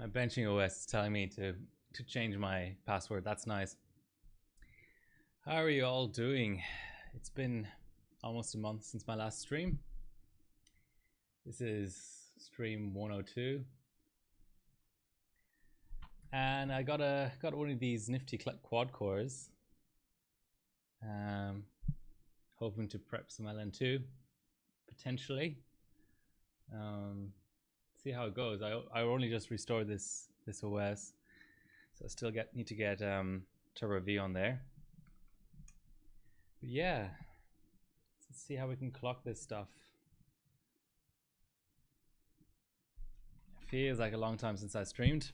My benching OS is telling me to change my password. That's nice. How are you all doing? It's been almost a month since my last stream. This is stream 102. And I got one of these nifty quad cores. Hoping to prep some LN2 potentially. See how it goes. I only just restored this OS, so I still need to get Turbo V on there. But yeah, let's see how we can clock this stuff. It feels like a long time since I streamed,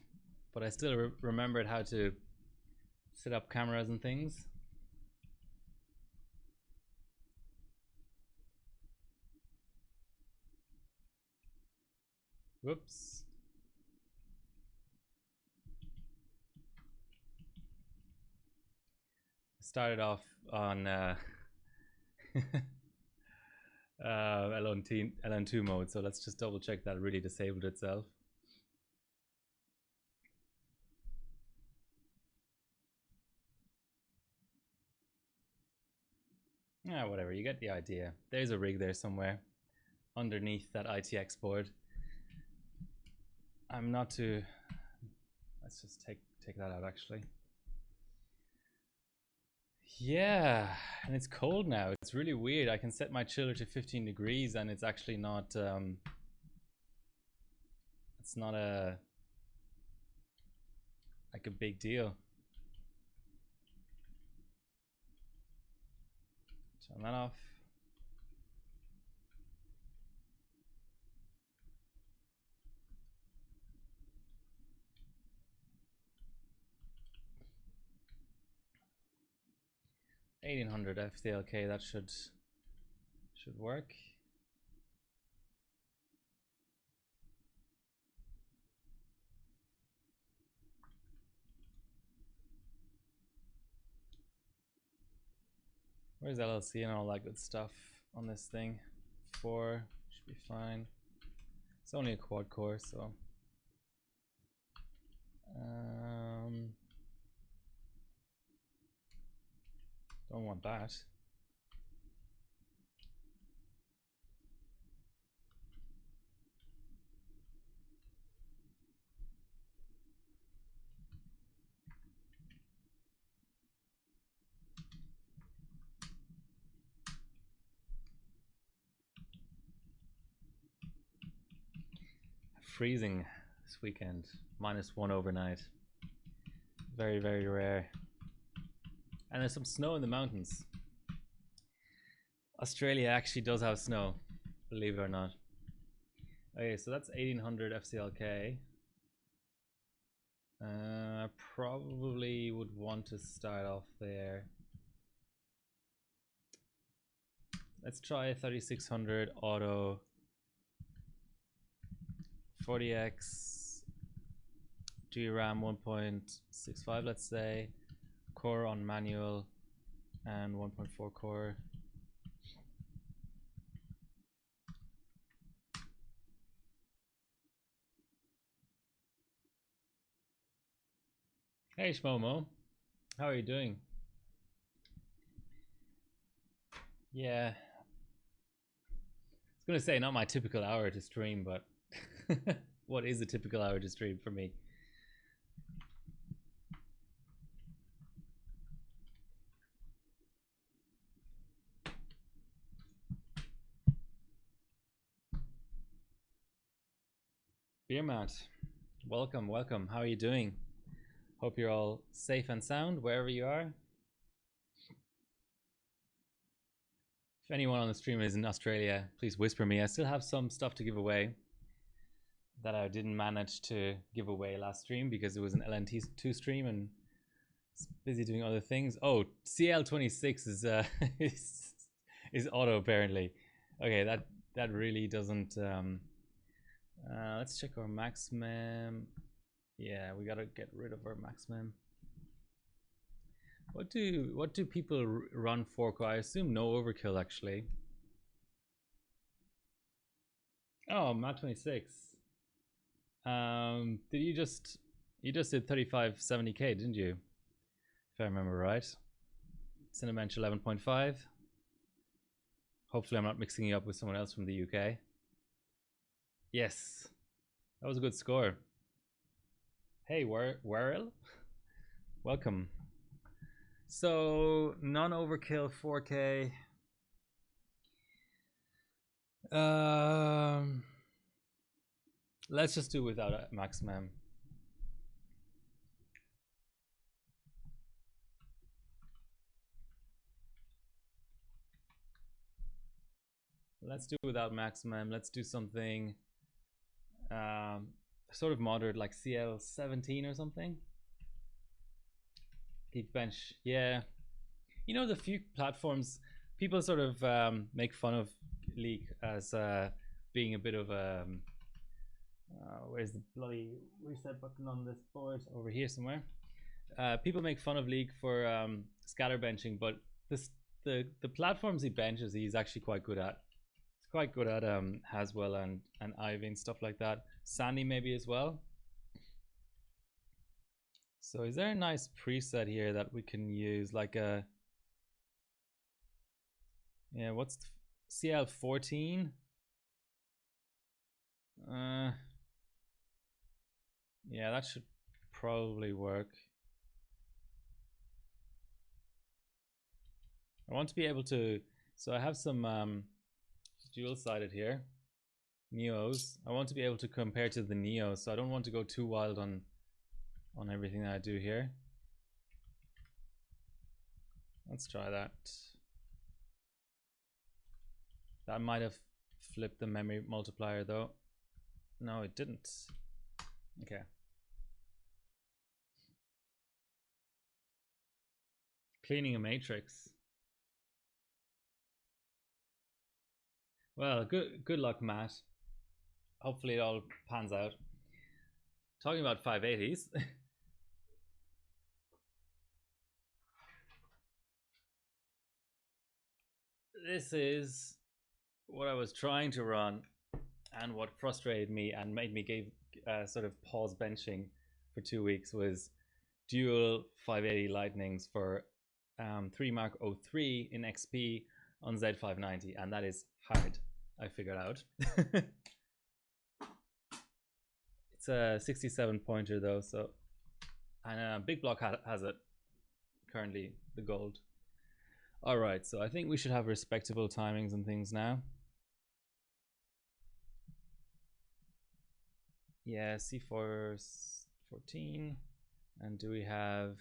but I still remembered how to set up cameras and things. Whoops. I started off on LN2 mode, so let's just double check that it really disabled itself. Yeah, whatever, you get the idea. There's a rig there somewhere underneath that ITX board. I'm not too... Let's just take that out actually. Yeah, and it's cold now. It's really weird. I can set my chiller to 15 degrees and it's actually not it's not a big deal. Turn that off. $1800 FCLK, that should work. Where's LLC and all that good stuff on this thing? 4 should be fine. It's only a quad core, so don't want that. Freezing this weekend, -1 overnight. Very, very rare. And there's some snow in the mountains. Australia actually does have snow, believe it or not. Okay, so that's 1800 FCLK. I probably would want to start off there. Let's try 3600 auto 40x GRAM 1.65, let's say, core on manual and 1.4 core. Hey Shmomo, how are you doing? Yeah, I was gonna say not my typical hour to stream, but what is a typical hour to stream for me? Beermat, welcome, welcome. How are you doing? Hope you're all safe and sound wherever you are. If anyone on the stream is in Australia, please whisper me. I still have some stuff to give away that I didn't manage to give away last stream because it was an LNT2 stream and it's busy doing other things. Oh, CL26 is auto apparently. Okay, that really doesn't. Let's check our maximum. Yeah, we gotta get rid of our maximum. What do people run for? I assume no overkill actually. Oh, Mat 26. Did you just did 3570K, didn't you? If I remember right. Cinebench 11.5. Hopefully I'm not mixing you up with someone else from the UK. Yes. That was a good score. Hey, Warrell? Welcome. So, non-overkill 4K. Let's just do without a maximum. Let's do without maximum. Let's do something sort of moderate, like CL17 or something. Geekbench, yeah. You know, the few platforms people sort of make fun of League as being a bit of a where's the bloody reset button on this board? Over here somewhere. People make fun of League for scatter benching, but the platforms he benches, he's actually quite good at. He's quite good at Haswell and Ivy and stuff like that. Sandy maybe as well. So is there a nice preset here that we can use, like a what's CL14? Yeah, that should probably work. I want to be able to, so I have some dual-sided here, Neos. I want to be able to compare to the Neos, so I don't want to go too wild on everything that I do here. Let's try that. That might have flipped the memory multiplier though. No, it didn't. Okay. Cleaning a matrix. Well, good luck, Matt. Hopefully it all pans out. Talking about 580s. This is what I was trying to run, and what frustrated me and made me sort of pause benching for 2 weeks was dual 580 lightnings for 3 Mark 03 in XP on Z590, and that is hard, I figured out. It's a 67 pointer though, so, and Big Block has it currently, the gold. All right, so I think we should have respectable timings and things now. Yeah, C4 14, and do we have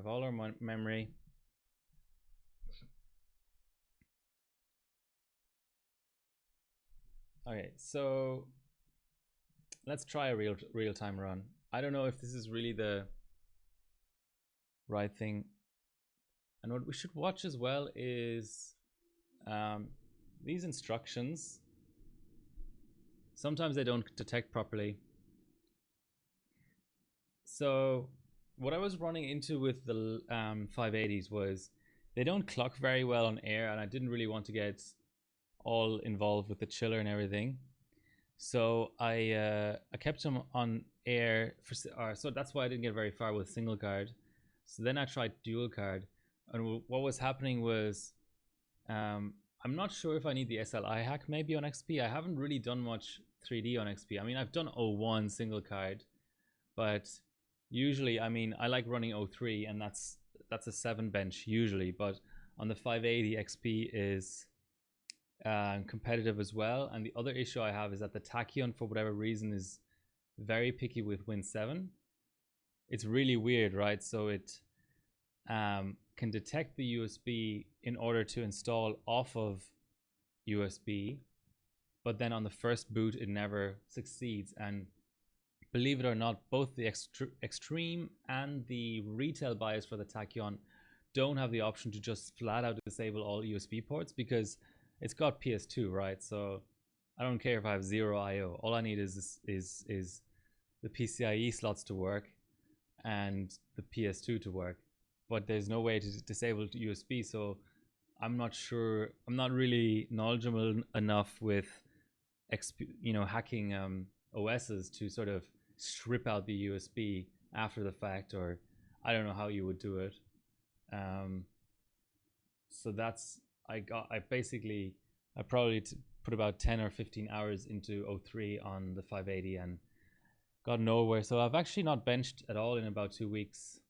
all our memory. Okay, so let's try a real-time run. I don't know if this is really the right thing. And what we should watch as well is these instructions. Sometimes they don't detect properly. So what I was running into with the 580s was they don't clock very well on air, and I didn't really want to get all involved with the chiller and everything. So I kept them on air so that's why I didn't get very far with single card. So then I tried dual card, and what was happening was I'm not sure if I need the SLI hack maybe on XP. I haven't really done much 3D on XP. I mean, I've done 01 single card, but usually, I mean, I like running 03, and that's a 7 bench usually, but on the 580 XP is competitive as well. And the other issue I have is that the tachyon, for whatever reason, is very picky with Win 7. It's really weird, right? So it can detect the USB in order to install off of USB, but then on the first boot it never succeeds. And believe it or not, both the extreme and the retail buyers for the tachyon don't have the option to just flat out disable all USB ports, because it's got PS2, right? So I don't care if I have 0 IO. All I need is the PCIe slots to work and the PS2 to work, but there's no way to disable USB. So I'm not sure, I'm not really knowledgeable enough with hacking OSs to sort of strip out the USB after the fact, or I don't know how you would do it. So that's I probably put about 10 or 15 hours into O3 on the 580 and got nowhere. So I've actually not benched at all in about 2 weeks.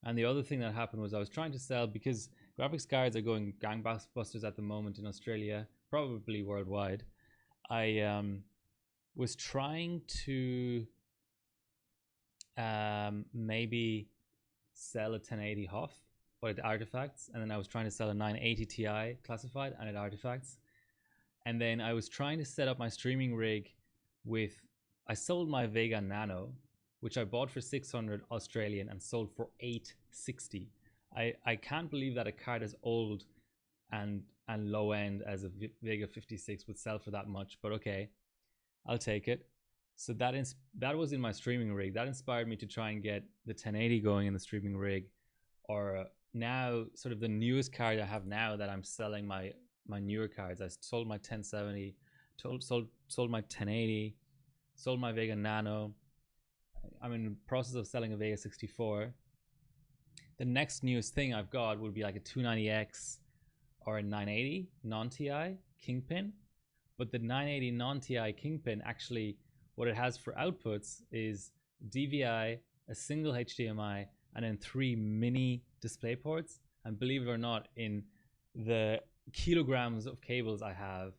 And the other thing that happened was I was trying to sell, because graphics cards are going gangbusters at the moment in Australia, probably worldwide. I was trying to maybe sell a 1080 HOF, but at Artifacts, and then I was trying to sell a 980 Ti classified and at Artifacts. And then I was trying to set up my streaming rig with, I sold my Vega Nano, which I bought for 600 Australian and sold for 860. I can't believe that a card as old and low end as a Vega 56 would sell for that much, but okay, I'll take it. So that was in my streaming rig. That inspired me to try and get the 1080 going in the streaming rig. Or now, sort of the newest card I have now that I'm selling my newer cards. I sold my 1070, sold my 1080, sold my Vega Nano. I'm in the process of selling a Vega 64. The next newest thing I've got would be like a 290X or a 980 non-TI Kingpin. But the 980 non-TI Kingpin, actually, what it has for outputs is DVI, a single HDMI, and then 3 mini display ports. And believe it or not, in the kilograms of cables I have,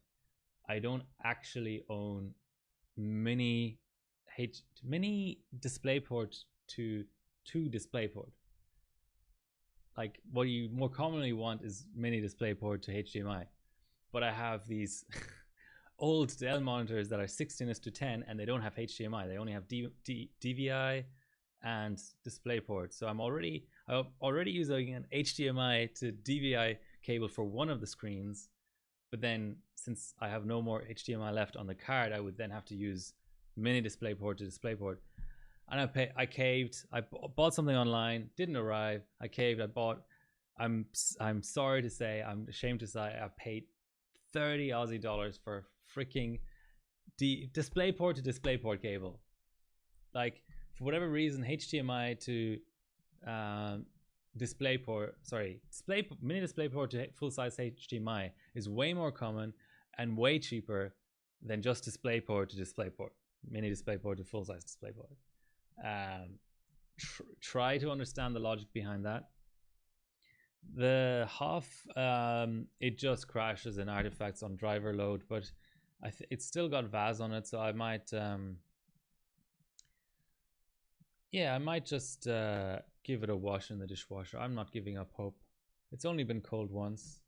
I don't actually own mini DisplayPort to DisplayPort. Like, what you more commonly want is mini DisplayPort to HDMI. But I have these old Dell monitors that are 16:10, and they don't have HDMI. They only have DVI and DisplayPort. So I'm already using an HDMI to DVI cable for one of the screens. But then, since I have no more HDMI left on the card, I would then have to use mini DisplayPort to DisplayPort. And I caved. I bought something online, didn't arrive. I caved. I'm sorry to say, I'm ashamed to say, I paid 30 Aussie dollars for freaking DisplayPort to DisplayPort cable. Like, for whatever reason, HDMI to DisplayPort, mini DisplayPort to full-size HDMI is way more common and way cheaper than just DisplayPort to DisplayPort, mini DisplayPort to full-size DisplayPort. Try to understand the logic behind that. The HOF, it just crashes in Artifacts on driver load, but it's still got VAS on it, so I might I might just give it a wash in the dishwasher. I'm not giving up hope. It's only been cold once.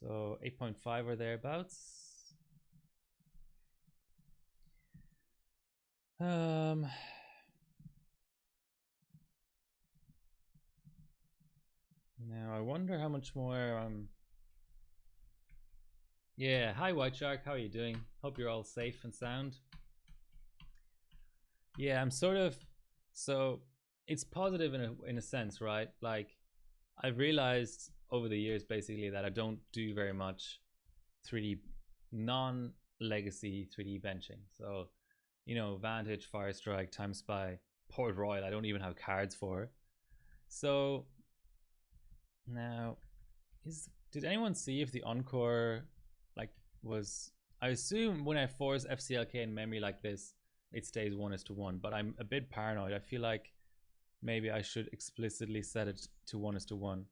So 8.5 or thereabouts. Now I wonder how much more yeah, hi White Shark, how are you doing? Hope you're all safe and sound. Yeah, I'm sort of, so it's positive in a sense, right? Like, I've realized over the years basically that I don't do very much 3D non-legacy 3D benching. So, you know, Vantage, Firestrike, Time Spy, Port Royal, I don't even have cards for. So now, did anyone see if the Encore was, I assume when I force FCLK in memory like this, it stays 1:1, but I'm a bit paranoid. I feel like maybe I should explicitly set it to 1:1.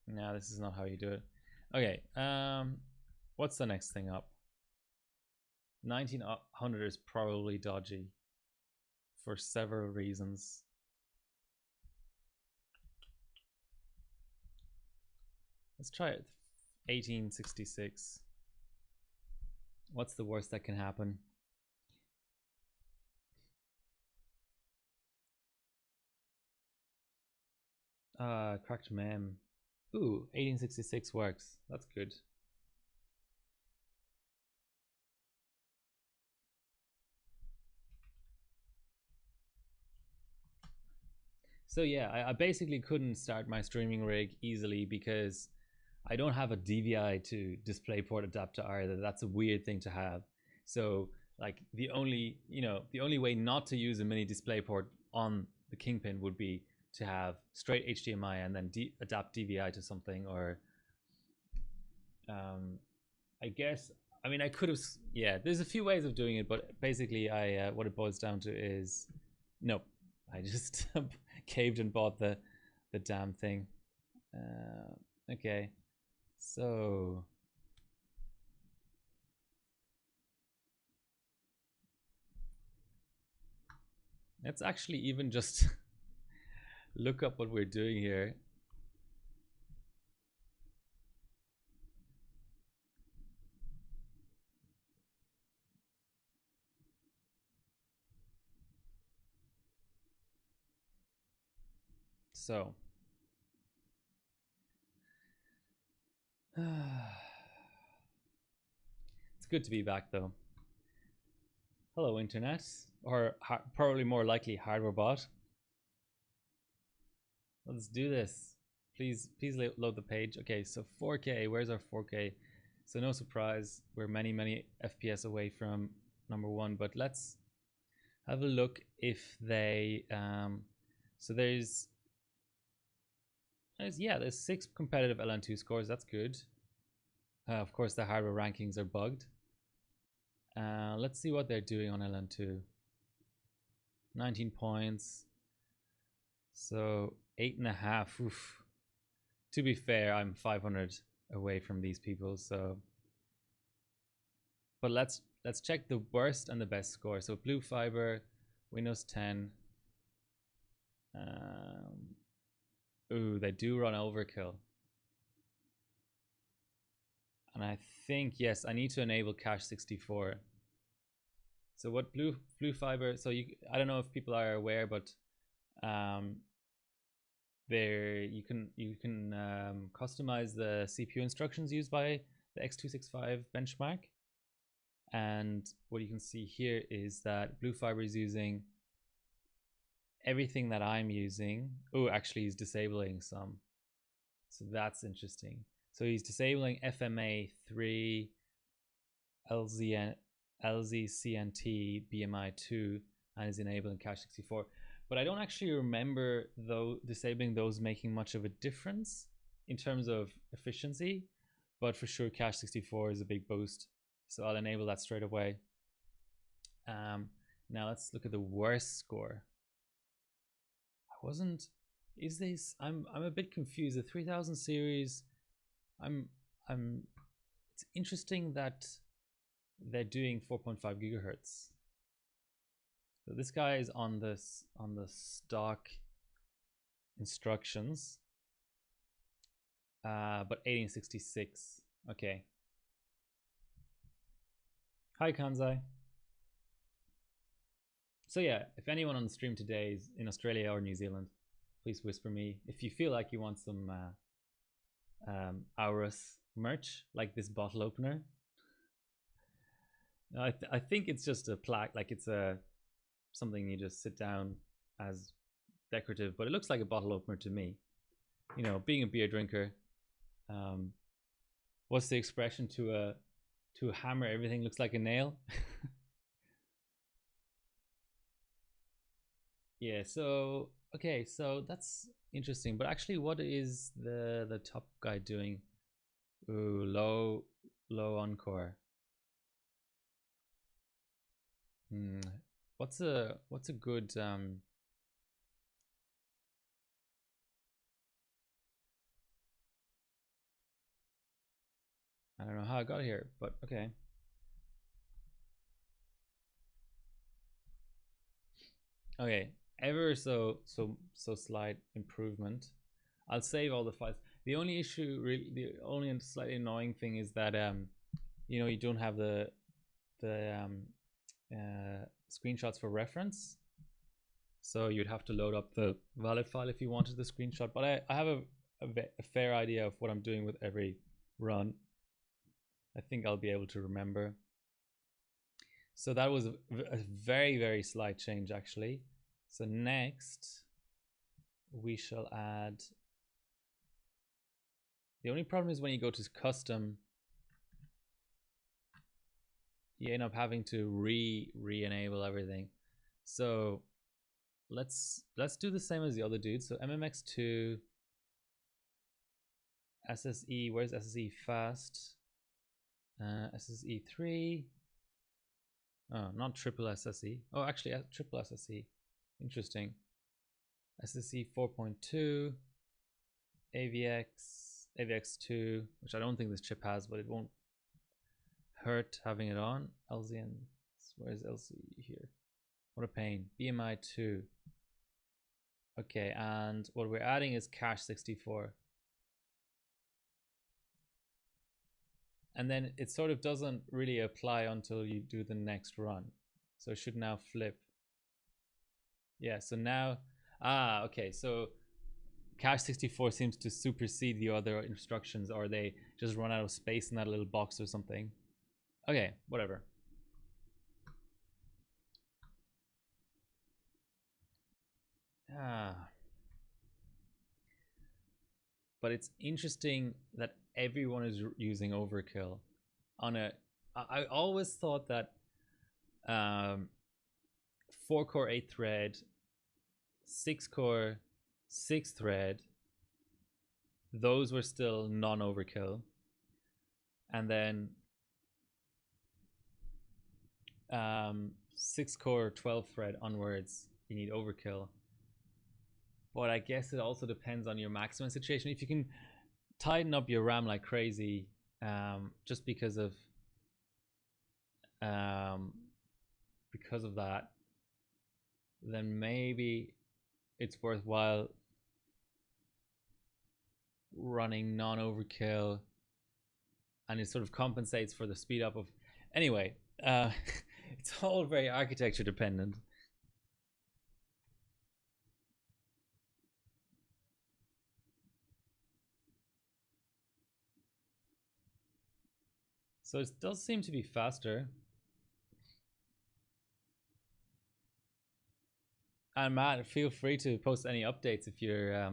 No, this is not how you do it. Okay, what's the next thing up? 1900 is probably dodgy for several reasons. Let's try it. 1866. What's the worst that can happen? Cracked mem. Ooh, 1866 works. That's good. So yeah, I basically couldn't start my streaming rig easily because I don't have a DVI to DisplayPort adapter either. That's a weird thing to have. So like the only way not to use a mini DisplayPort on the Kingpin would be to have straight HDMI and then adapt DVI to something, or I guess, I mean, I could have, yeah, there's a few ways of doing it, but basically I what it boils down to is no, I just caved and bought the damn thing. Okay, so let's actually even just look up what we're doing here. So it's good to be back though. Hello internet, or probably more likely hardware bot. Let's do this. Please load the page. Okay, so 4K, where's our 4K? So no surprise, we're many FPS away from number one, but let's have a look if they so there's yeah, there's 6 competitive LN2 scores. That's good. Of course the hardware rankings are bugged. Let's see what they're doing on LN2. 19 points, so 8.5. Oof. To be fair, I'm 500 away from these people, so but let's check the worst and the best score. So Blue Fiber, Windows 10. Ooh, they do run Overkill. And I think, yes, I need to enable cache 64. So what Blue Fiber, so I don't know if people are aware, but there you can customize the CPU instructions used by the X265 benchmark. And what you can see here is that Blue Fiber is using everything that I'm using. Oh, actually he's disabling some. So that's interesting. So he's disabling FMA 3, LZCNT, BMI 2, and is enabling cache 64. But I don't actually remember though disabling those making much of a difference in terms of efficiency. But for sure cache 64 is a big boost. So I'll enable that straight away. Now let's look at the worst score. Is this, I'm a bit confused. The 3000 series, it's interesting that they're doing 4.5 gigahertz. So this guy is on the stock instructions, but 1866. Okay. Hi Kanzai. So yeah, if anyone on the stream today is in Australia or New Zealand, please whisper me if you feel like you want some Aurus merch, like this bottle opener. I think it's just a plaque, like it's a something you just sit down as decorative, but it looks like a bottle opener to me. You know, being a beer drinker, what's the expression, to a hammer everything looks like a nail? Yeah, so okay, so that's interesting. But actually, what is the top guy doing? Ooh, low encore. What's a good I don't know how I got here, but okay. Okay, ever so slight improvement. I'll save all the files. The only issue, really, the only slightly annoying thing is that you know, you don't have the screenshots for reference. So you'd have to load up the valid file if you wanted the screenshot. But I have a fair idea of what I'm doing with every run, I think I'll be able to remember. So that was a very, very slight change actually. So next we shall add, the only problem is when you go to custom, you end up having to re-enable everything. So let's do the same as the other dude. So MMX2 SSE, where's SSE fast? SSE3. Oh, not triple SSE. Oh, actually, triple SSE. Interesting. SSE 4.2, AVX2, which I don't think this chip has, but it won't hurt having it on. LZN, where's LC here? What a pain. BMI 2. Okay, and what we're adding is cache 64. And then it sort of doesn't really apply until you do the next run. So it should now flip. Yeah, so now, okay, so cache 64 seems to supersede the other instructions, or they just run out of space in that little box or something. Okay, whatever. But it's interesting that everyone is using Overkill on a, I always thought that 4-core 8-thread, 6-core 6-thread, those were still non-overkill, and then 6-core 12-thread onwards you need overkill. But I guess it also depends on your maximum situation. If you can tighten up your RAM like crazy, just because of that, then maybe it's worthwhile running non-overkill, and it sort of compensates for the speed up of. Anyway, it's all very architecture dependent. So it does seem to be faster. And Matt, feel free to post any updates if you're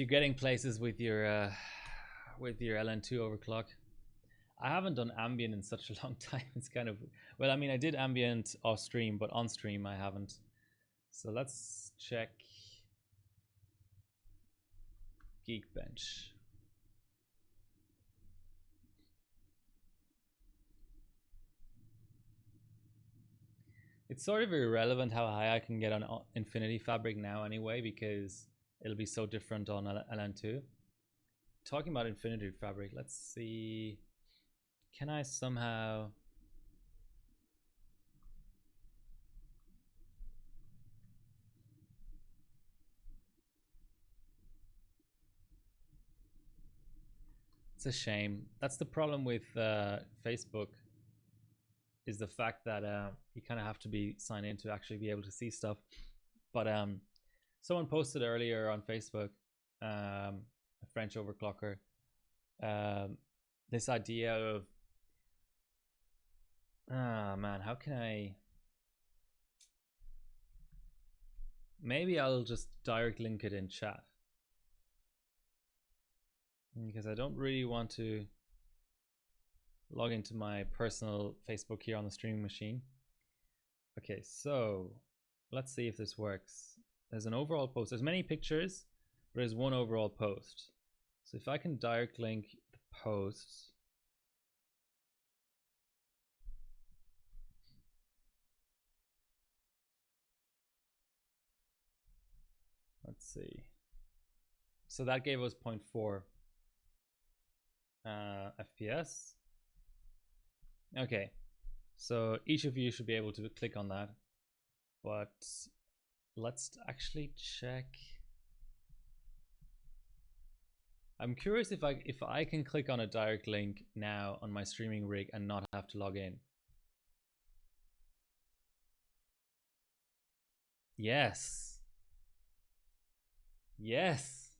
getting places with your LN2 overclock. I haven't done ambient in such a long time. It's kind of, well, I mean, I did ambient off stream, but on stream I haven't. So let's check Geekbench. It's sort of irrelevant how high I can get on Infinity Fabric now anyway, because it'll be so different on LN2. Talking about Infinity Fabric, let's see. Can I somehow... It's a shame. That's the problem with Facebook, is the fact that you kind of have to be signed in to actually be able to see stuff. But someone posted earlier on Facebook, a French overclocker, this idea of, man, how can I... Maybe I'll just direct link it in chat, because I don't really want to log into my personal Facebook here on the streaming machine. Okay, so let's see if this works. There's an overall post. There's many pictures, but there's one overall post. So if I can direct link the posts, let's see. So that gave us 0.4 FPS. Okay, so each of you should be able to click on that, but let's actually check. I'm curious if I can click on a direct link now on my streaming rig and not have to log in. Yes. Yes.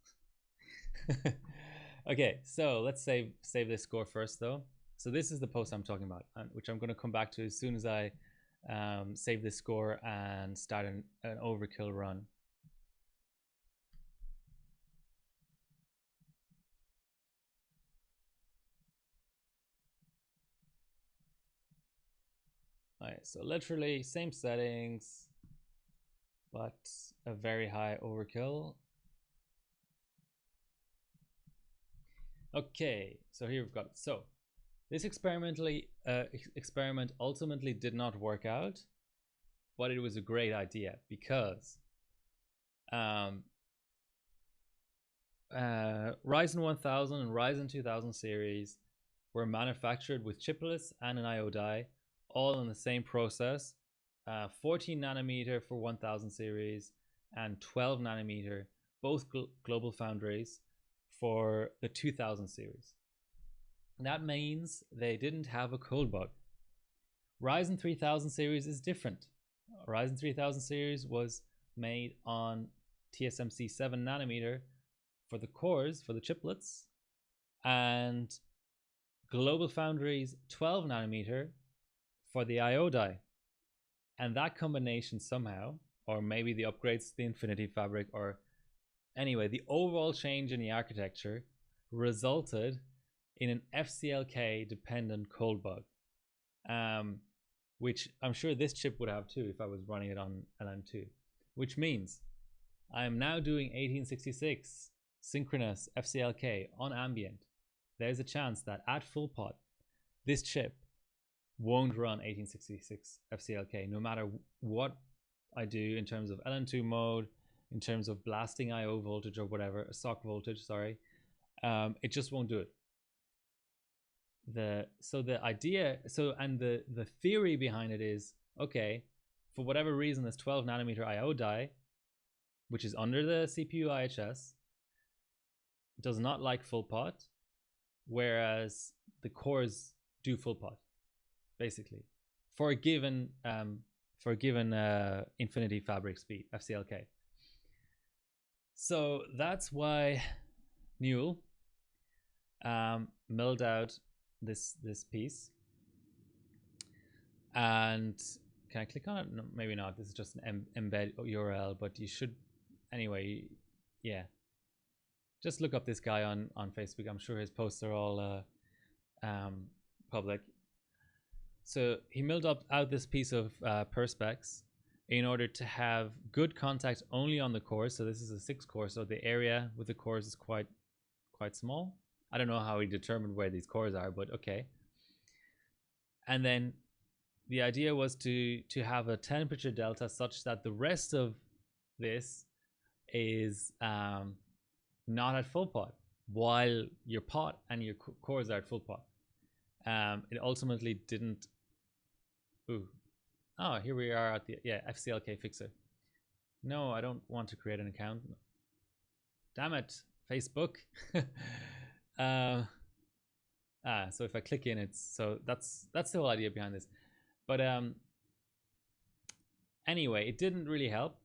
Okay, so let's save this score first, though. So this is the post I'm talking about, which I'm going to come back to as soon as I save this score and start an overkill run. Alright, so literally same settings, but a very high overkill. Okay, so here we've got it. So this experiment ultimately did not work out, but it was a great idea because Ryzen 1000 and Ryzen 2000 series were manufactured with chiplets and an IO die, all in the same process. 14 nanometer for 1000 series and 12 nanometer, both global foundries for the 2000 series. That means they didn't have a cold bug. Ryzen 3000 series is different. Ryzen 3000 series was made on TSMC 7 nanometer for the cores, for the chiplets, and Global Foundries 12 nanometer for the IO die. And that combination somehow, or maybe the upgrades to the Infinity Fabric, or anyway, the overall change in the architecture resulted in an FCLK dependent cold bug, which I'm sure this chip would have too if I was running it on LM2, which means I am now doing 1866 synchronous FCLK on ambient. There's a chance that at full pot, this chip won't run 1866 FCLK no matter what I do in terms of LN2 mode, in terms of blasting IO voltage or whatever, sock voltage, sorry. It just won't do it. The theory behind it is, okay, for whatever reason, this 12 nanometer IO die, which is under the CPU IHS, does not like full pot, whereas the cores do full pot, basically, for a given Infinity Fabric speed, FCLK. So that's why Newell milled out this piece. And can I click on it? No, maybe not. This is just an embed URL, but you should anyway. Yeah, just look up this guy on Facebook. I'm sure his posts are all public. So he milled out this piece of perspex in order to have good contact only on the cores. So this is a 6 core, so the area with the cores is quite small. I don't know how he determined where these cores are, but okay. And then the idea was to have a temperature delta such that the rest of this is not at full pot, while your pot and your cores are at full pot. It ultimately didn't. Ooh. Oh, here we are at the FCLK fixer. No, I don't want to create an account. Damn it, Facebook. So if I click in, that's the whole idea behind this. But anyway, it didn't really help.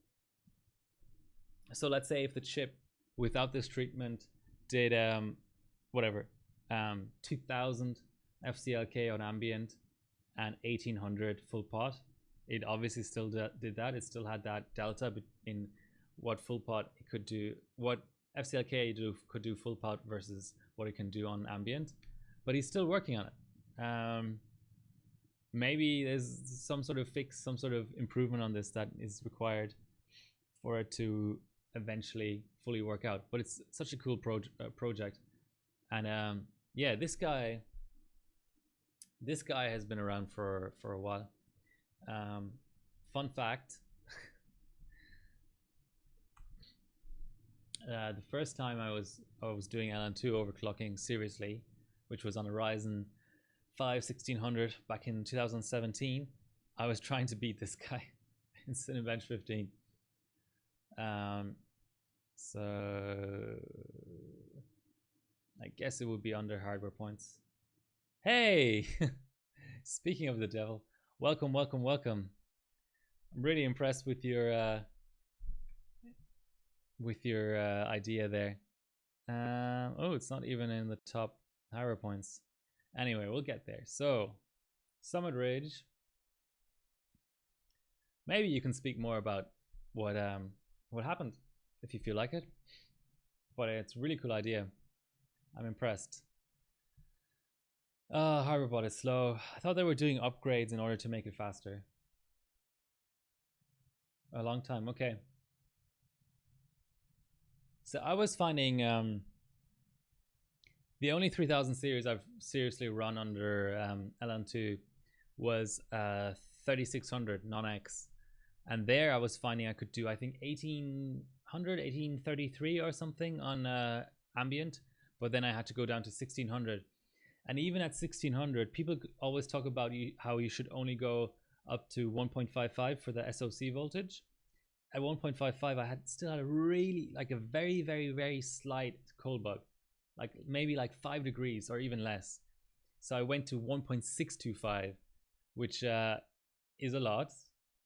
So let's say if the chip without this treatment did 2000 FCLK on ambient and 1800 full pot, it obviously still did that. It still had that delta in what full pot it could do, what FCLK could do full pot versus what it can do on ambient. But he's still working on it. Maybe there's some sort of fix, some sort of improvement on this that is required for it to eventually fully work out. But it's such a cool project. And yeah, this guy has been around for a while. Fun fact, the first time I was doing LN2 overclocking seriously, which was on a Ryzen 5 1600 back in 2017, I was trying to beat this guy in Cinebench 15. So I guess it would be under hardware points. Hey, speaking of the devil, welcome. I'm really impressed with your with your idea there. Oh, it's not even in the top higher points. Anyway, we'll get there. So, Summit Ridge. Maybe you can speak more about what happened if you feel like it. But it's a really cool idea. I'm impressed. Hoverbot is slow. I thought they were doing upgrades in order to make it faster. A long time. Okay. So I was finding the only 3000 series I've seriously run under LN2 was 3600 non-X. And there I was finding I could do, I think, 1800, 1833 or something on ambient. But then I had to go down to 1600. And even at 1600, people always talk about how you should only go up to 1.55 for the SOC voltage. At 1.55, I still had a really, like a very, very, very slight cold bug. Like maybe like 5 degrees or even less. So I went to 1.625, which is a lot.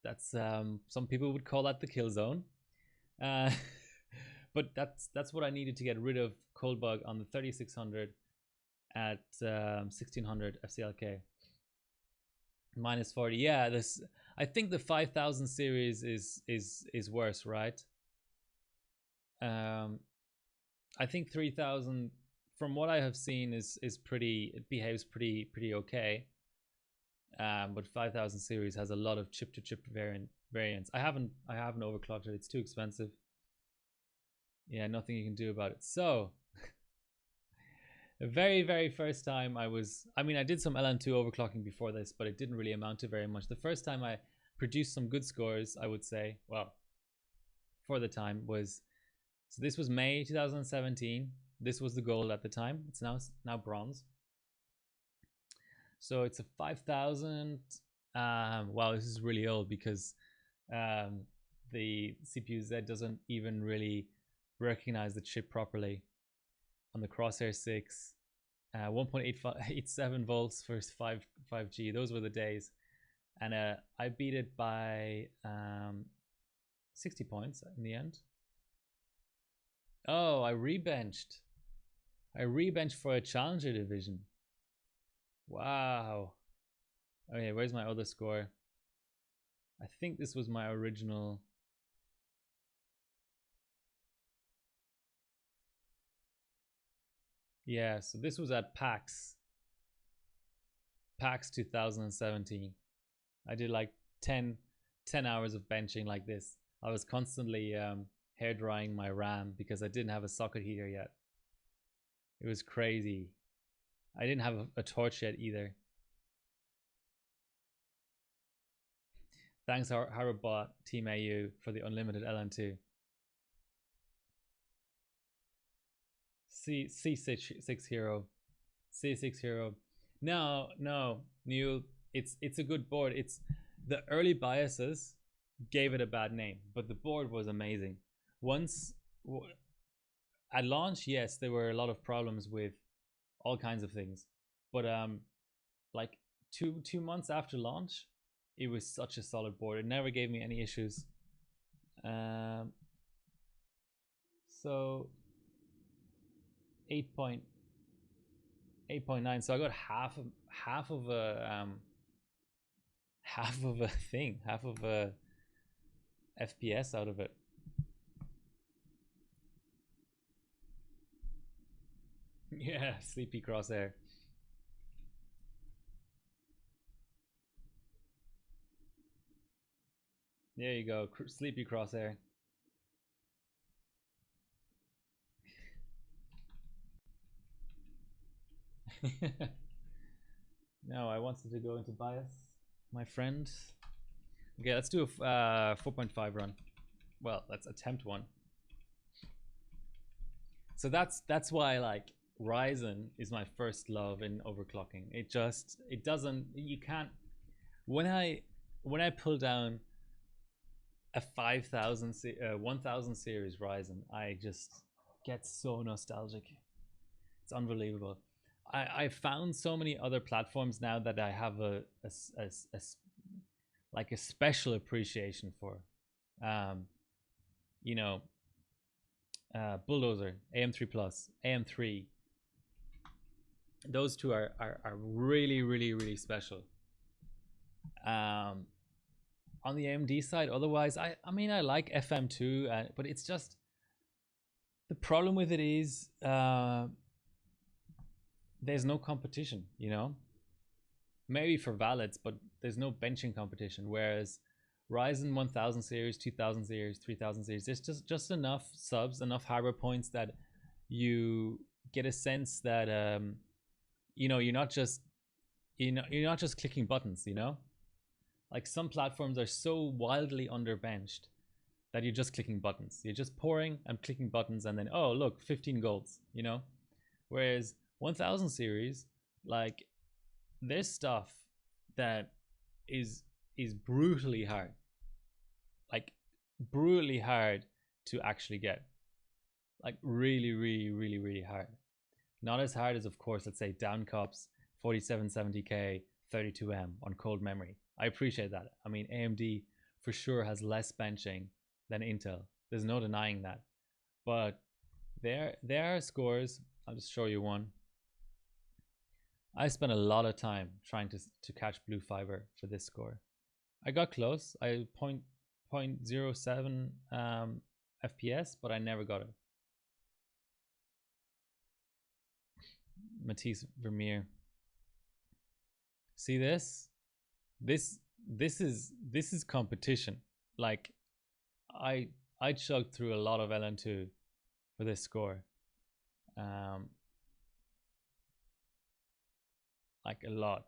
That's some people would call that the kill zone. But that's what I needed to get rid of cold bug on the 3600 at 1600 FCLK. Minus 40. Yeah, this, I think the 5000 series is worse, right? I think 3000, from what I have seen, is pretty, it behaves pretty okay. But 5000 series has a lot of chip to chip variants. I haven't overclocked it. It's too expensive. Yeah, nothing you can do about it. So the very first time I did some LN2 overclocking before this, but it didn't really amount to very much. The first time I produced some good scores, I would say, well, for the time was, so this was May 2017. This was the gold at the time. It's now bronze. So it's a 5000. Wow, this is really old because the CPU Z doesn't even really recognize the chip properly. On the Crosshair 6, 1.87 volts for 5G. Those were the days. And I beat it by 60 points in the end. Oh, I rebenched for a Challenger division. Wow. Okay, where's my other score? I think this was my original. Yeah, so this was at PAX 2017. I did like 10 hours of benching like this. I was constantly hair drying my RAM because I didn't have a socket heater yet. It was crazy. I didn't have a torch yet either. Thanks, Harabot Team AU, for the unlimited LN2. C6 hero. C6 hero. No, Neil, it's a good board. It's the early biases gave it a bad name, but the board was amazing. Once at launch, yes, there were a lot of problems with all kinds of things, but like two months after launch, it was such a solid board. It never gave me any issues. So 8.9. So I got half of a thing, half of a FPS out of it. Yeah, sleepy crosshair. There you go, sleepy crosshair. No, I wanted to go into bias, my friend. Okay, let's do a 4.5 run. Well, let's attempt one. So that's why, like, Ryzen is my first love in overclocking. It doesn't, you can't, when I pull down a 1000 series Ryzen, I just get so nostalgic. It's unbelievable. I found so many other platforms now that I have a special appreciation for. You know, Bulldozer, AM3 Plus, AM3. Those two are really, really, really special. On the AMD side, otherwise, I mean, I like FM2, but it's just the problem with it is there's no competition, you know. Maybe for valids, but there's no benching competition. Whereas Ryzen 1000 series, 2000 series, 3000 series, there's just enough subs, enough hardware points that you get a sense that you know, you're not just clicking buttons, you know. Like some platforms are so wildly underbenched that you're just clicking buttons. You're just pouring and clicking buttons, and then oh look, 15 golds, you know. Whereas 1000 series, like, there's stuff that is brutally hard, like brutally hard to actually get, like really, really, really, really hard. Not as hard as, of course, let's say Downcops 4770K 32M on cold memory. I appreciate that. I mean, AMD for sure has less benching than Intel. There's no denying that. But there are scores. I'll just show you one. I spent a lot of time trying to catch blue fiber for this score. I got close. I 0.07 FPS, but I never got it. Matisse Vermeer. See this? This is competition. Like, I chugged through a lot of LN2 for this score. Like a lot.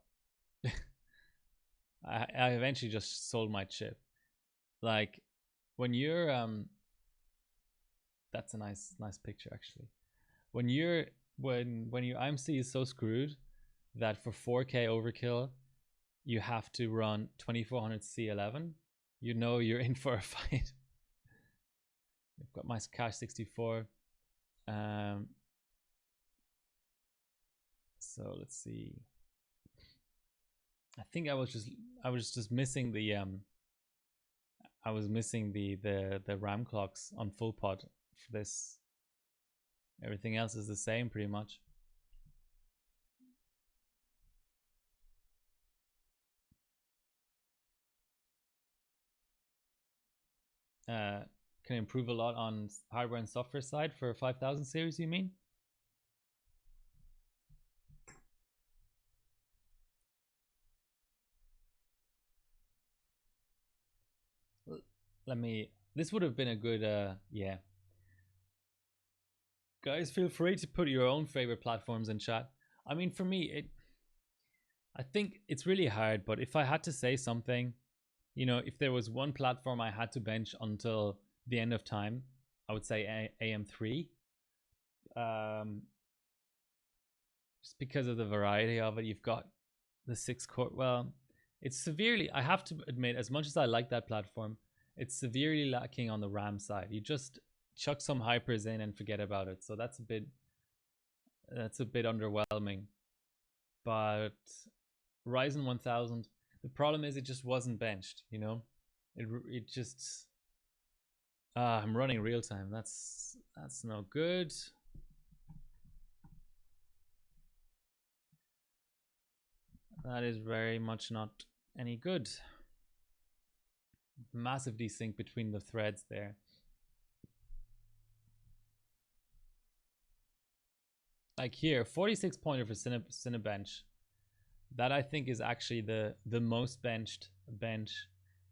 I eventually just sold my chip. Like, when you're that's a nice picture actually. When your IMC is so screwed that for 4K overkill you have to run 2400 C11, you know you're in for a fight. I've got my cache 64. So let's see. I think I was just missing the I was missing the RAM clocks on full pod for this. Everything else is the same pretty much. Can improve a lot on hardware and software side for 5000 series, you mean? Let me, this would have been a good yeah. Guys, feel free to put your own favorite platforms in chat. I mean, for me, I think it's really hard, but if I had to say something, you know, if there was one platform I had to bench until the end of time, I would say AM3. Just because of the variety of it. You've got the 6-core. Well, it's severely, I have to admit, as much as I like that platform, it's severely lacking on the RAM side. You just chuck some hypers in and forget about it. So that's a bit underwhelming. But Ryzen 1000, the problem is it just wasn't benched, you know. It just I'm running real time. That's no good. That is very much not any good. Massive desync between the threads there. Like here, 46 pointer for Cinebench. That I think is actually the most benched bench.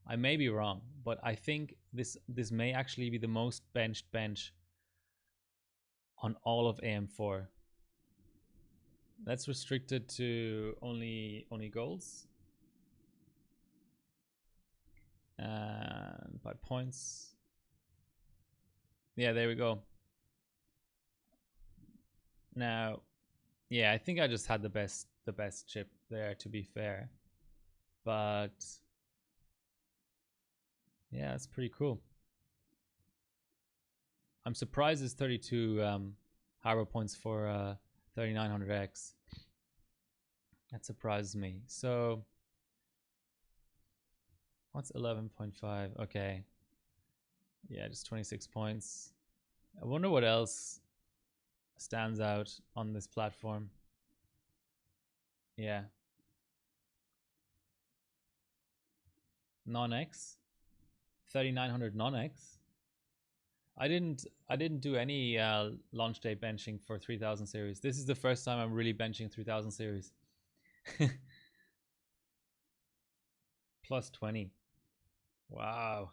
I may be wrong, but I think this may actually be the most benched bench on all of AM4. That's restricted to only golds. And by points. Yeah, there we go. Now, yeah, I think I just had the best chip there, to be fair. But yeah, it's pretty cool. I'm surprised it's 32 hardware points for 3900X. That surprises me. So what's 11.5? Okay. Yeah, just 26 points. I wonder what else stands out on this platform. Yeah. Non-X. 3900 non-X. I didn't do any launch day benching for 3000 series. This is the first time I'm really benching 3000 series. Plus 20. Wow.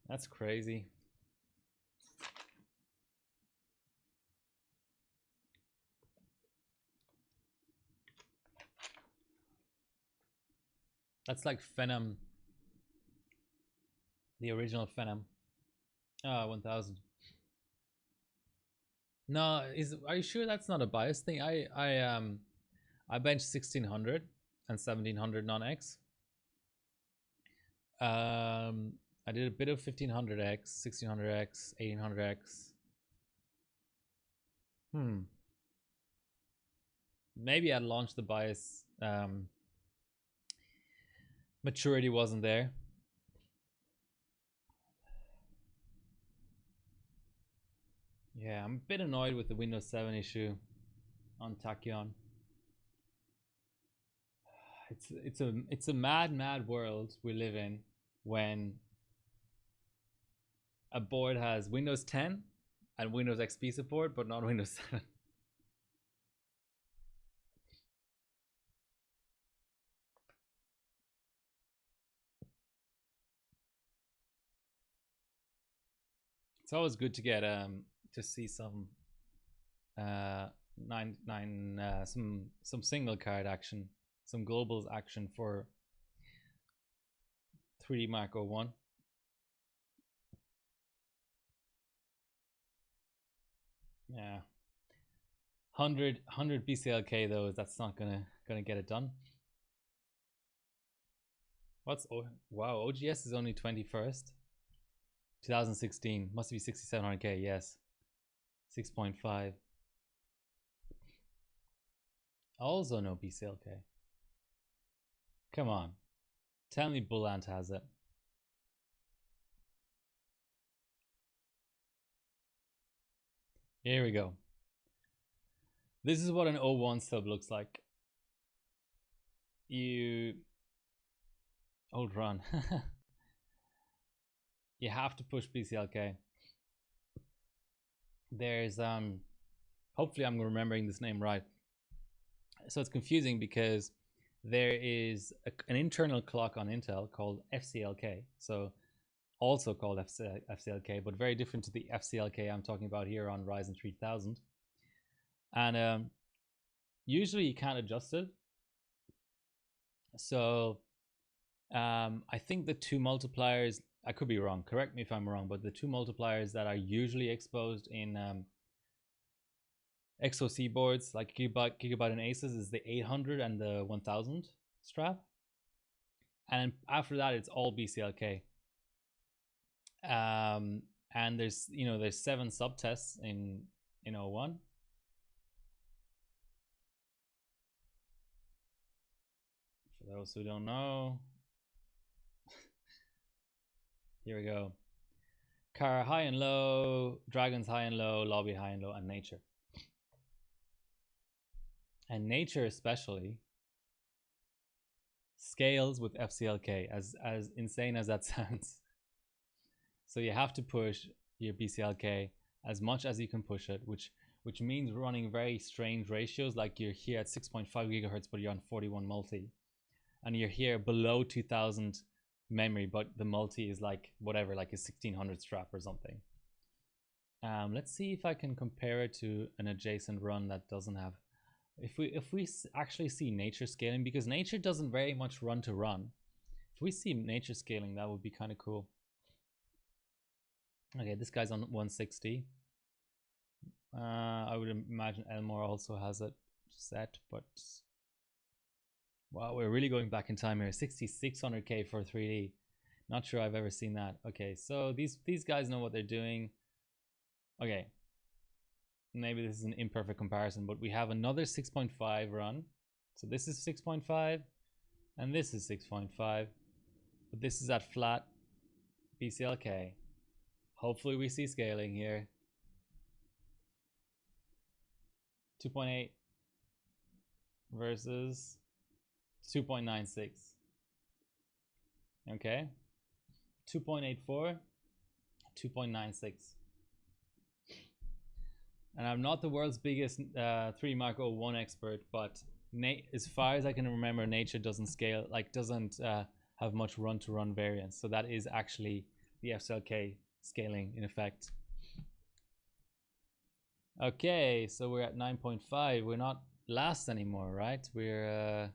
That's crazy. That's like Phenom, the original Phenom. Ah, 1000. No, are you sure that's not a bias thing? I benched 1600 and 1700 non-X. I did a bit of 1500X, 1600X, 1800X. Maybe I'd launched the bias. Maturity wasn't there. Yeah, I'm a bit annoyed with the Windows 7 issue on Tachyon. It's a mad world we live in when a board has Windows 10 and Windows XP support, but not Windows 7. It's always good to get to see some some single card action, some globals action for 3D Mark 01. Yeah, 100 BCLK though. That's not gonna get it done. What's wow? OGS is only 21st. 2016 must be 6700K. Yes, 6.5. Also no BCLK. Come on, tell me Bullant has it. Here we go. This is what an 01 sub looks like. You hold run. You have to push BCLK. There's hopefully I'm remembering this name right. So it's confusing because there is an internal clock on Intel called FCLK. So also called FCLK, but very different to the FCLK I'm talking about here on Ryzen 3000. And usually you can't adjust it. So I think the two multipliers, I could be wrong, correct me if I'm wrong, but the two multipliers that are usually exposed in XOC boards like Gigabyte and Asus is the 800 and the 1000 strap. And after that, it's all BCLK. And there's 7 subtests in 01. For those who don't know, here we go. Kara high and low, Dragons high and low, Lobby high and low, and Nature. And Nature especially scales with FCLK, as insane as that sounds. So you have to push your BCLK as much as you can push it, which means running very strange ratios, like you're here at 6.5 gigahertz, but you're on 41 multi, and you're here below 2000 memory, but the multi is like whatever, like a 1600 strap or something. Let's see if I can compare it to an adjacent run that doesn't have. If we actually see Nature scaling, because Nature doesn't very much run to run. If we see Nature scaling, that would be kind of cool. Okay, this guy's on 160. I would imagine Elmore also has it set, but wow, we're really going back in time here. 6600K for 3D. Not sure I've ever seen that. Okay, so these guys know what they're doing. Okay, maybe this is an imperfect comparison, but we have another 6.5 run. So this is 6.5 and this is 6.5, but this is at flat BCLK. Hopefully we see scaling here. 2.8 versus 2.96. Okay. 2.84, 2.96. And I'm not the world's biggest 3 Mark 01 expert, but as far as I can remember, nature doesn't scale, like doesn't have much run-to-run variance. So that is actually the FSLK scaling in effect. Okay, so we're at 9.5. We're not last anymore, right? We're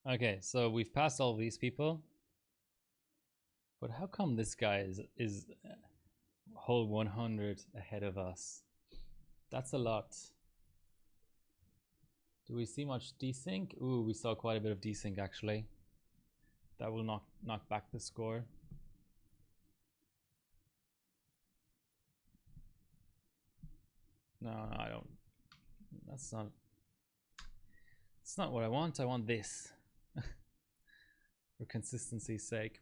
okay, so we've passed all these people. But how come this guy is whole 100 ahead of us? That's a lot. Do we see much desync? Ooh, we saw quite a bit of desync actually. That will knock back the score. No, I don't. That's not. It's not what I want. I want this. For consistency's sake.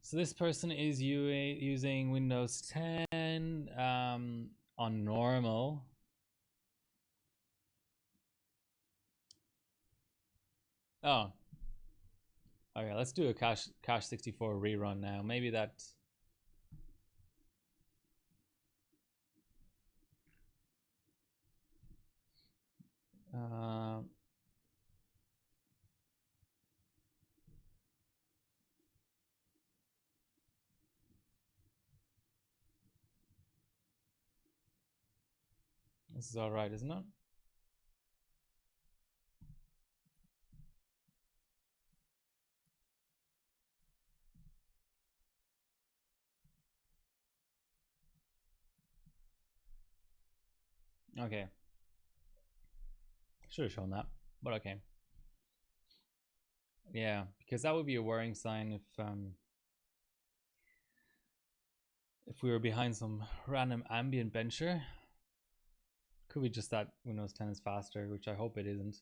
So this person is using Windows 10 on normal. Oh. Okay, let's do a cache 64 rerun now. Maybe that. This is all right, isn't it? Okay. Should have shown that, but okay. Yeah, because that would be a worrying sign if we were behind some random ambient bencher. Could be just that Windows 10 is faster, which I hope it isn't.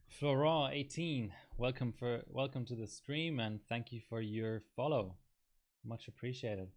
Florent 18, welcome to the stream and thank you for your follow. Much appreciated.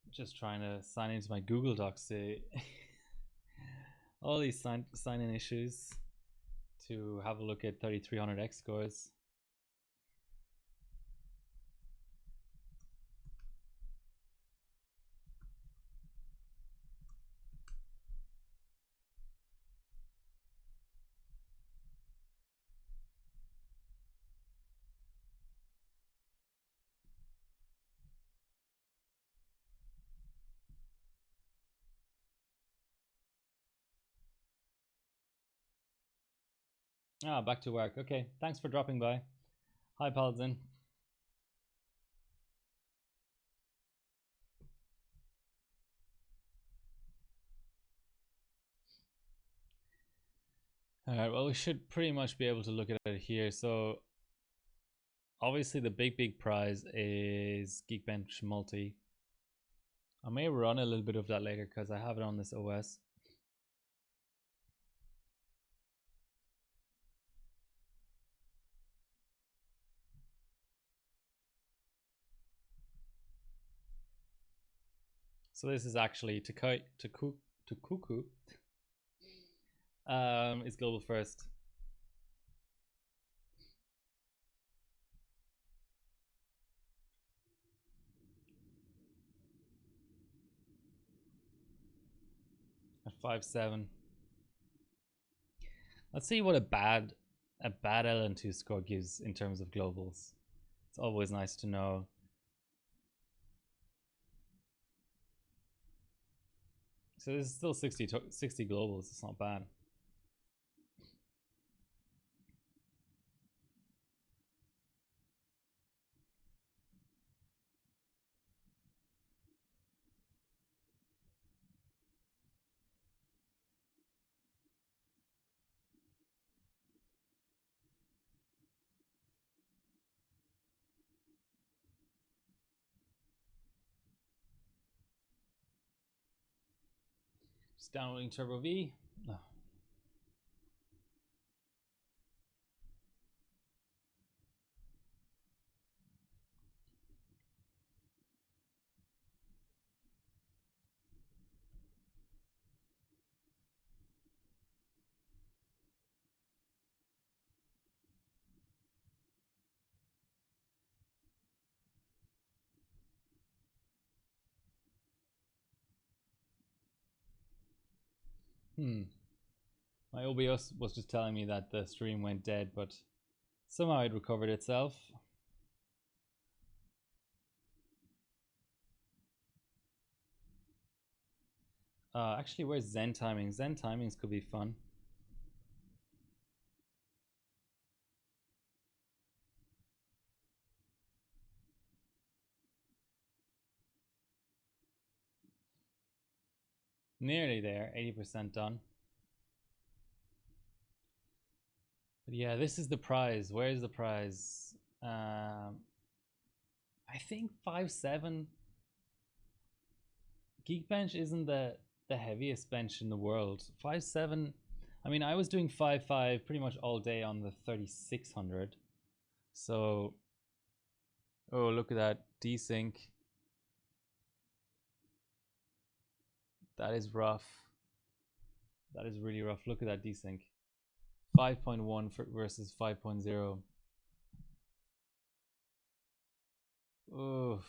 Just trying to sign into my Google Docs to all these sign-in issues to have a look at 3300X scores. Ah, back to work. Okay, thanks for dropping by. Hi, Paladin. All right, well, we should pretty much be able to look at it here. So Obviously, the big prize is Geekbench Multi. I may run a little bit of that later because I have it on this OS. So this is actually Tukuku. Is global first. At 5.7. Let's see what a bad LN2 score gives in terms of globals. It's always nice to know. So this is still 60 globals. It's not bad. Just downloading Turbo V. Oh. My OBS was just telling me that the stream went dead, but somehow it recovered itself. Actually, where's Zen timings? Zen timings could be fun. Nearly there, 80% done. But yeah, this is the prize. Where's the prize? I think 5.7. Geekbench isn't the heaviest bench in the world. 5.7. I mean, I was doing 5.5 pretty much all day on the 3600. So, oh, look at that desync. That is rough. That is really rough. Look at that desync. 5.1 versus 5.0. Oof.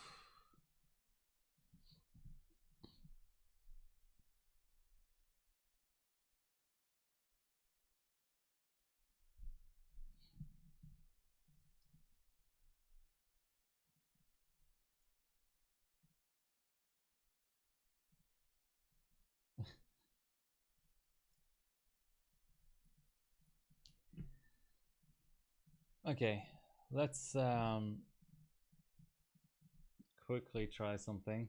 Okay, let's quickly try something.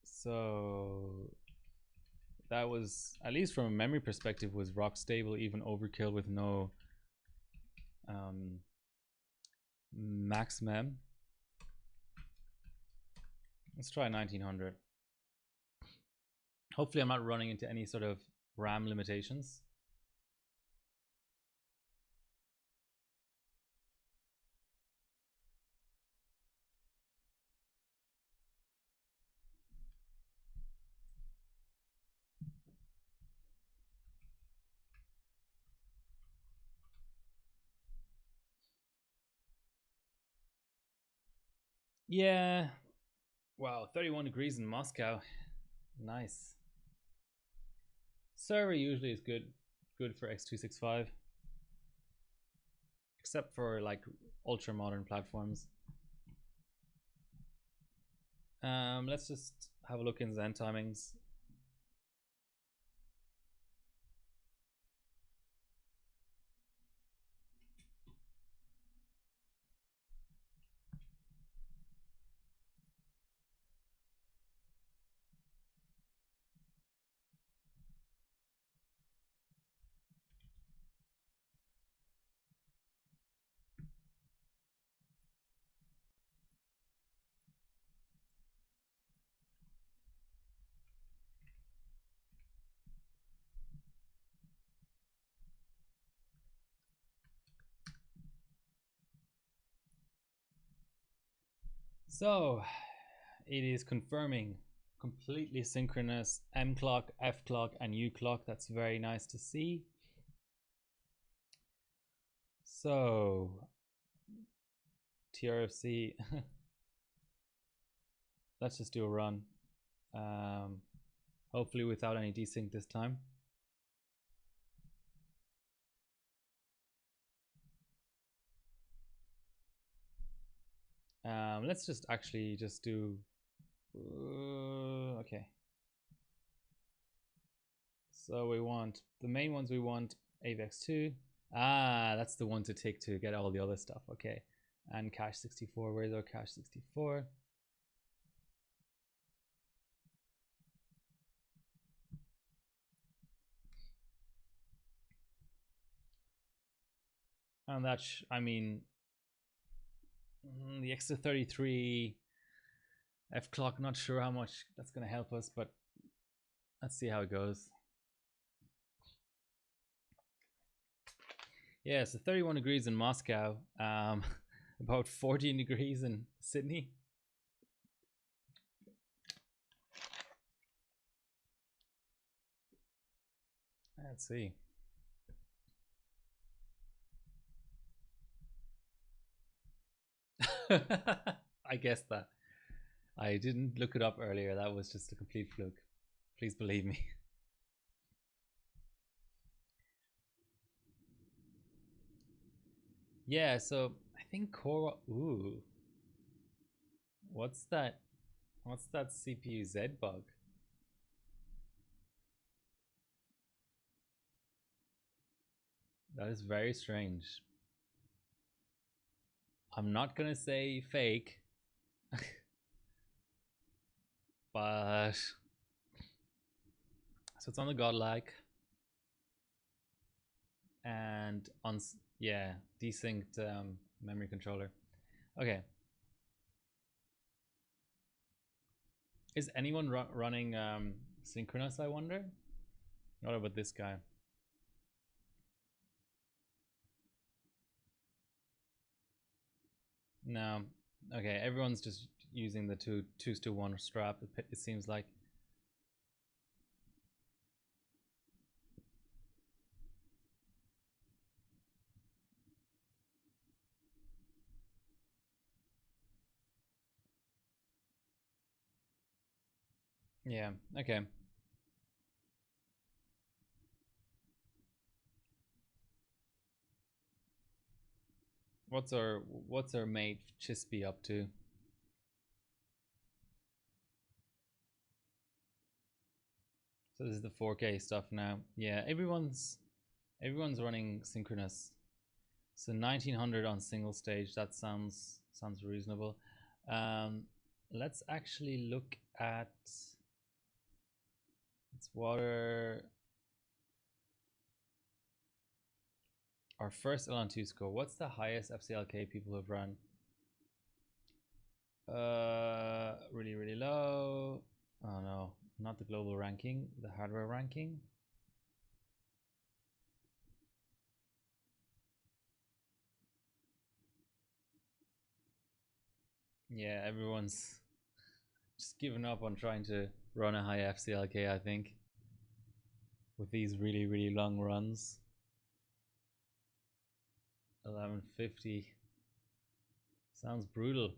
So that was, at least from a memory perspective, was rock stable, even overkill with no max mem. Let's try 1900. Hopefully I'm not running into any sort of RAM limitations. Yeah. Wow, 31 degrees in Moscow. Nice. Server usually is good for X265. Except for like ultra modern platforms. Let's just have a look in Zen timings. So it is confirming completely synchronous M clock, F clock, and U clock. That's very nice to see. So TRFC, let's just do a run. Hopefully without any desync this time. Let's just actually just do okay. So we want the main ones. We want AVX2. That's the one to take to get all the other stuff. Okay, and cache 64. Where's our cache 64? And that's, I mean, the extra 33 F clock. Not sure how much that's going to help us, but let's see how it goes. Yeah, so 31 degrees in Moscow, about 14 degrees in Sydney. Let's see. I guessed that. I didn't look it up earlier. That was just a complete fluke. Please believe me. Yeah, so I think Core. Ooh, what's that? What's that CPU Z bug? That is very strange. I'm not gonna say fake, but so it's on the Godlike and on desynced memory controller. Okay. Is anyone running synchronous, I wonder? What about this guy? No. Okay, everyone's just using the 2-to-1 strap, it seems like. Yeah, okay. What's our mate Chispy up to? So this is the 4K stuff now. Yeah, everyone's running synchronous. So 1900 on single stage. That sounds reasonable. Let's actually look at what our first LN2 score. What's the highest FCLK people have run? Really low. Oh no, not the global ranking, the hardware ranking. Yeah, everyone's just given up on trying to run a high FCLK, I think, with these really long runs. 1150 sounds brutal.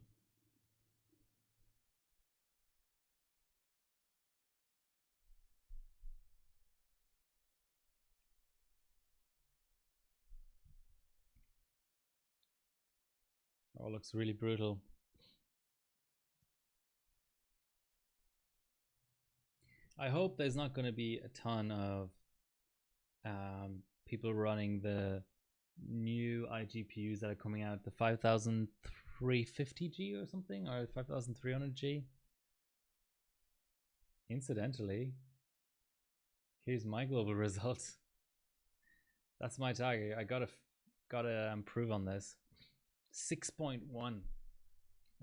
Oh, looks really brutal. I hope there's not going to be a ton of people running the new iGPUs that are coming out, the 5350G or something, or 5300G. Incidentally, here's my global results. That's my target. I gotta improve on this. 6.1.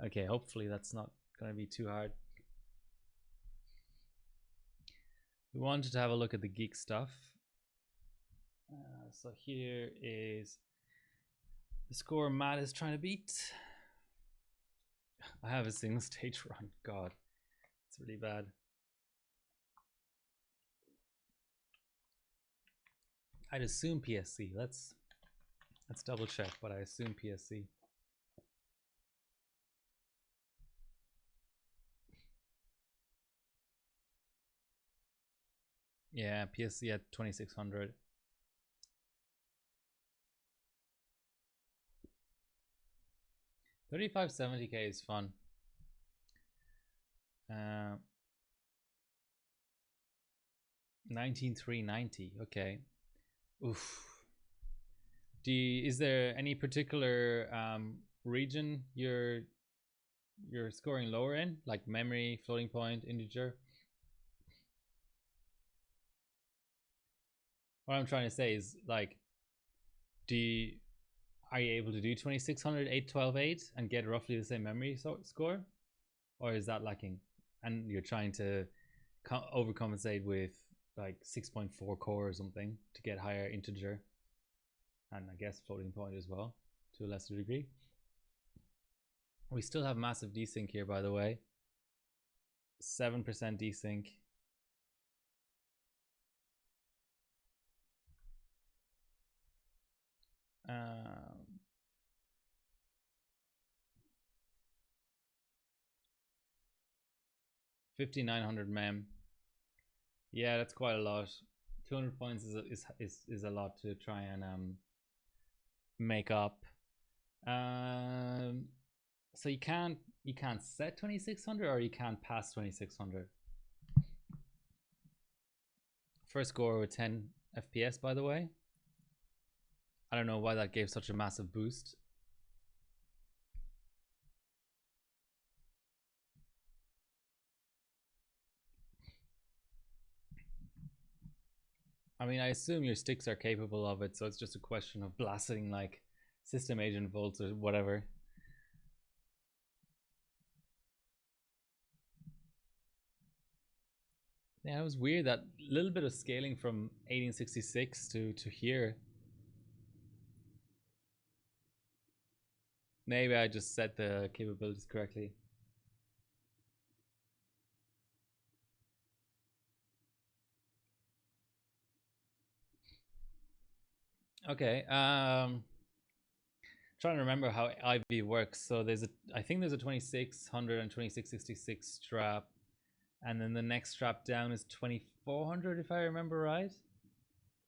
Okay, hopefully that's not gonna be too hard. We wanted to have a look at the geek stuff. So here is the score Matt is trying to beat. I have a single stage run. God, it's really bad. I'd assume PSC. Let's double check, but I assume PSC. Yeah, PSC at 2600. $3570K is fun. 19,390. Okay. Oof. Is there any particular region you're scoring lower in, like memory, floating point, integer? What I'm trying to say is, like, are you able to do 2600, 8, 12, 8 and get roughly the same memory score, or is that lacking? And you're trying to overcompensate with like 6.4 core or something to get higher integer, and I guess floating point as well to a lesser degree. We still have massive desync here, by the way. 7% desync. Um, 5,900 mem. Yeah, that's quite a lot. 200 points is a lot to try and make up. So you can't set 2600, or you can't pass 2600. First score with 10 FPS, by the way. I don't know why that gave such a massive boost. I mean, I assume your sticks are capable of it, so it's just a question of blasting like system agent volts or whatever. Yeah, it was weird, that little bit of scaling from 1866 to here. Maybe I just set the capabilities correctly. Okay, trying to remember how IV works. So I think there's a 2600 and 2666 strap, and then the next strap down is 2400 if I remember right.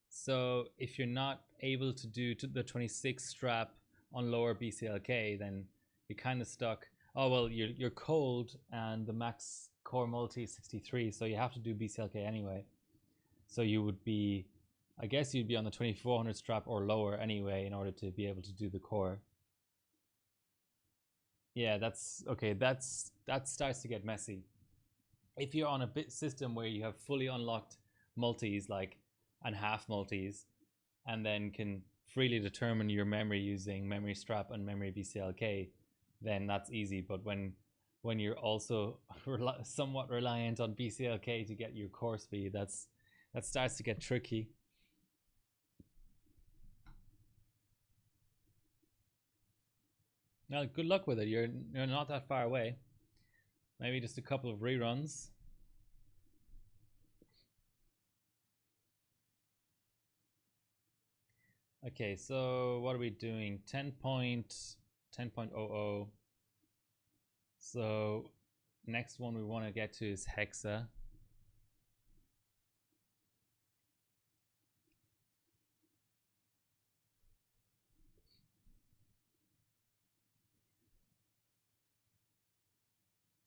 So if you're not able to do the 26 strap on lower BCLK, then you're kind of stuck. Oh well, you're cold, and the max core multi is 63, so you have to do BCLK anyway. So you would be, I guess you'd be on the 2400 strap or lower anyway in order to be able to do the core. Yeah, that's okay. That starts to get messy. If you're on a bit system where you have fully unlocked multis, like, and half multis, and then can freely determine your memory using memory strap and memory BCLK, then that's easy. But when you're also somewhat reliant on BCLK to get your core speed, that starts to get tricky. Now, good luck with it. You're not that far away. Maybe just a couple of reruns. Okay, so what are we doing? 10.00. So next one we want to get to is Hexa.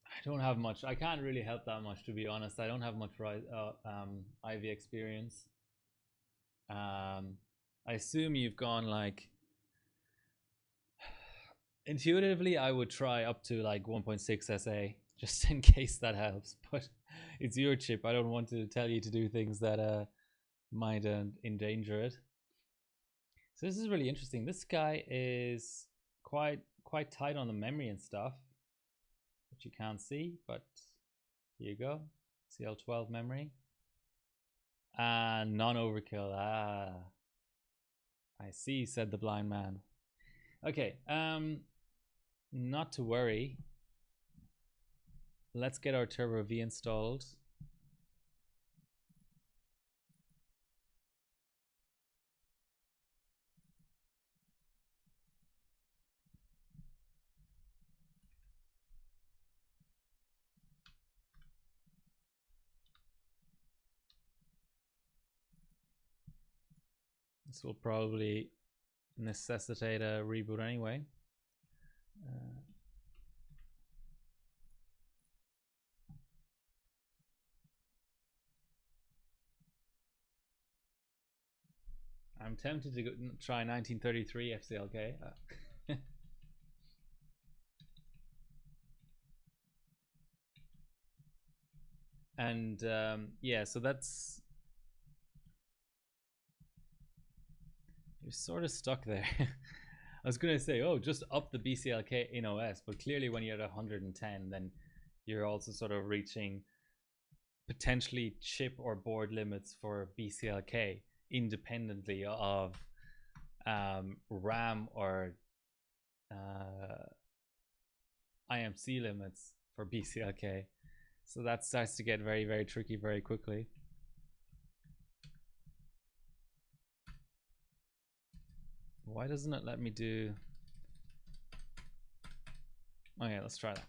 I don't have much. I can't really help that much, to be honest. I don't have much IV experience. I assume you've gone like, intuitively I would try up to like 1.6 SA just in case that helps, but it's your chip. I don't want to tell you to do things that might endanger it. So this is really interesting. This guy is quite tight on the memory and stuff, which you can't see, but here you go. CL12 memory. And non-overkill. Ah, I see, said the blind man. Okay, not to worry. let's get our Turbo V installed. This will probably necessitate a reboot anyway. I'm tempted to try 1933 FCLK. And yeah, so that's, you're sort of stuck there. I was gonna say, oh, just up the BCLK in OS, but clearly when you're at 110, then you're also sort of reaching potentially chip or board limits for BCLK independently of RAM or IMC limits for BCLK. So that starts to get very, very tricky very quickly. Why doesn't it let me do... Oh yeah, let's try that.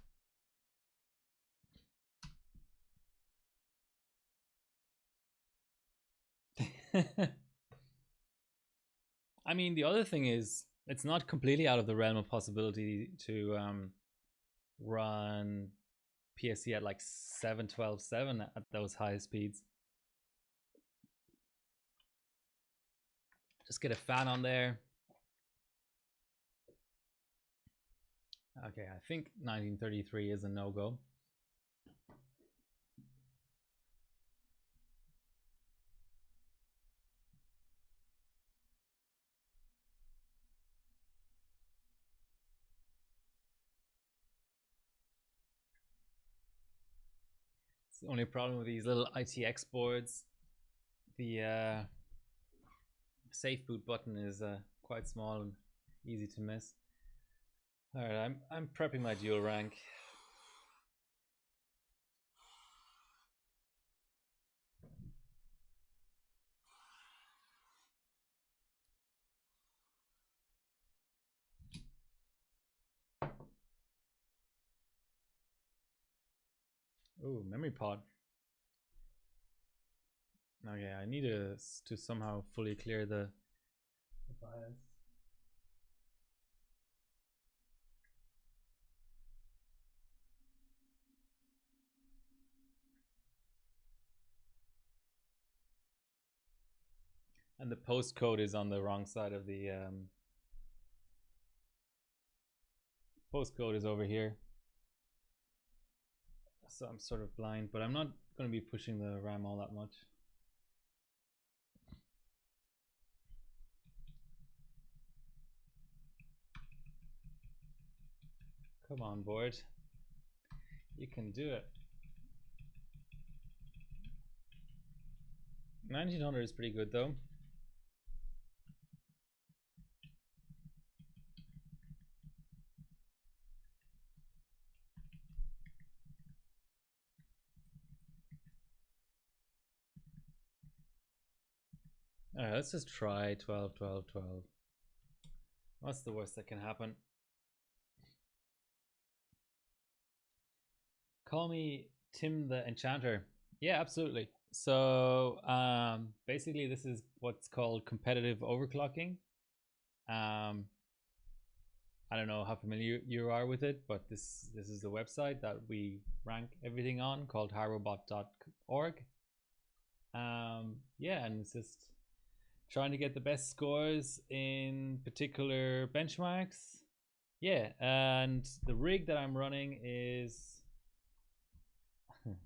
I mean, the other thing is, it's not completely out of the realm of possibility to run PSC at like 712.7 at those high speeds. Just get a fan on there. Okay, I think 1933 is a no-go. It's the only problem with these little ITX boards. The safe boot button is quite small and easy to miss. All right, I'm prepping my dual rank. Oh, memory pod. Okay, I need to somehow fully clear the bias. And the postcode is on the wrong side of the postcode is over here. So I'm sort of blind, but I'm not going to be pushing the RAM all that much. Come on, board. You can do it. 1900 is pretty good though. Alright, let's just try 12, 12, 12. What's the worst that can happen? Call me Tim the Enchanter. Yeah, absolutely. So basically this is what's called competitive overclocking. I don't know how familiar you are with it, but this is the website that we rank everything on, called hardrobot.org. Yeah, and it's just trying to get the best scores in particular benchmarks. Yeah, and the rig that I'm running is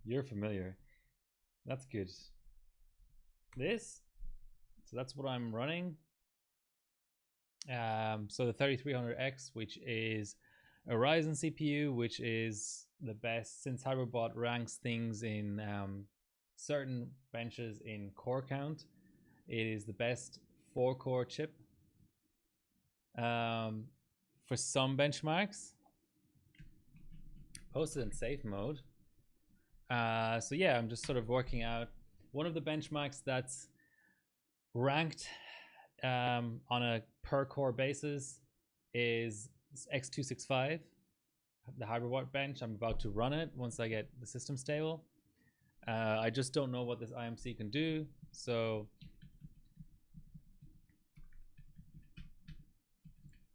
you're familiar. That's good. This, so that's what I'm running. So the 3300X, which is a Ryzen CPU, which is the best since Hyperbot ranks things in certain benches in core count. It is the best 4-core chip for some benchmarks. Posted in safe mode. So yeah, I'm just sort of working out one of the benchmarks that's ranked on a per core basis is X265, the hybrid watt bench. I'm about to run it once I get the system stable. I just don't know what this IMC can do, so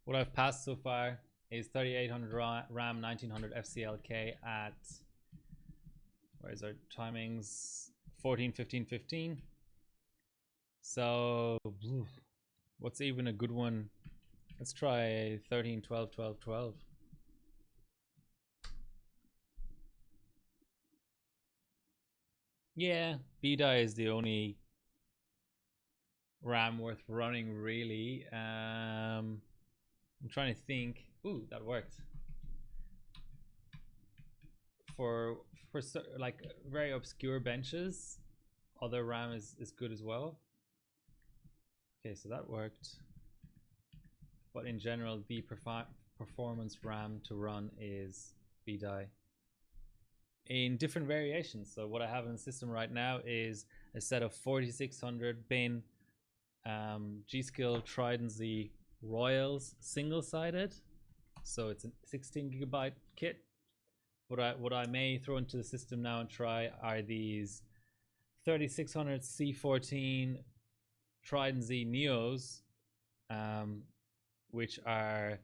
what I've passed so far is 3800 RAM, 1900 FCLK at, where is our timings, 14, 15, 15. So what's even a good one? Let's try 13, 12, 12, 12. Yeah, BDI is the only RAM worth running, really. I'm trying to think. Ooh, that worked. For like very obscure benches, other RAM is good as well. Okay, so that worked. But in general, the performance RAM to run is BDI in different variations. So what I have in the system right now is a set of 4600 bin G.Skill Trident Z Royals single-sided. So it's a 16 gigabyte kit. What I may throw into the system now and try are these 3600 C14 Trident Z Neos, which are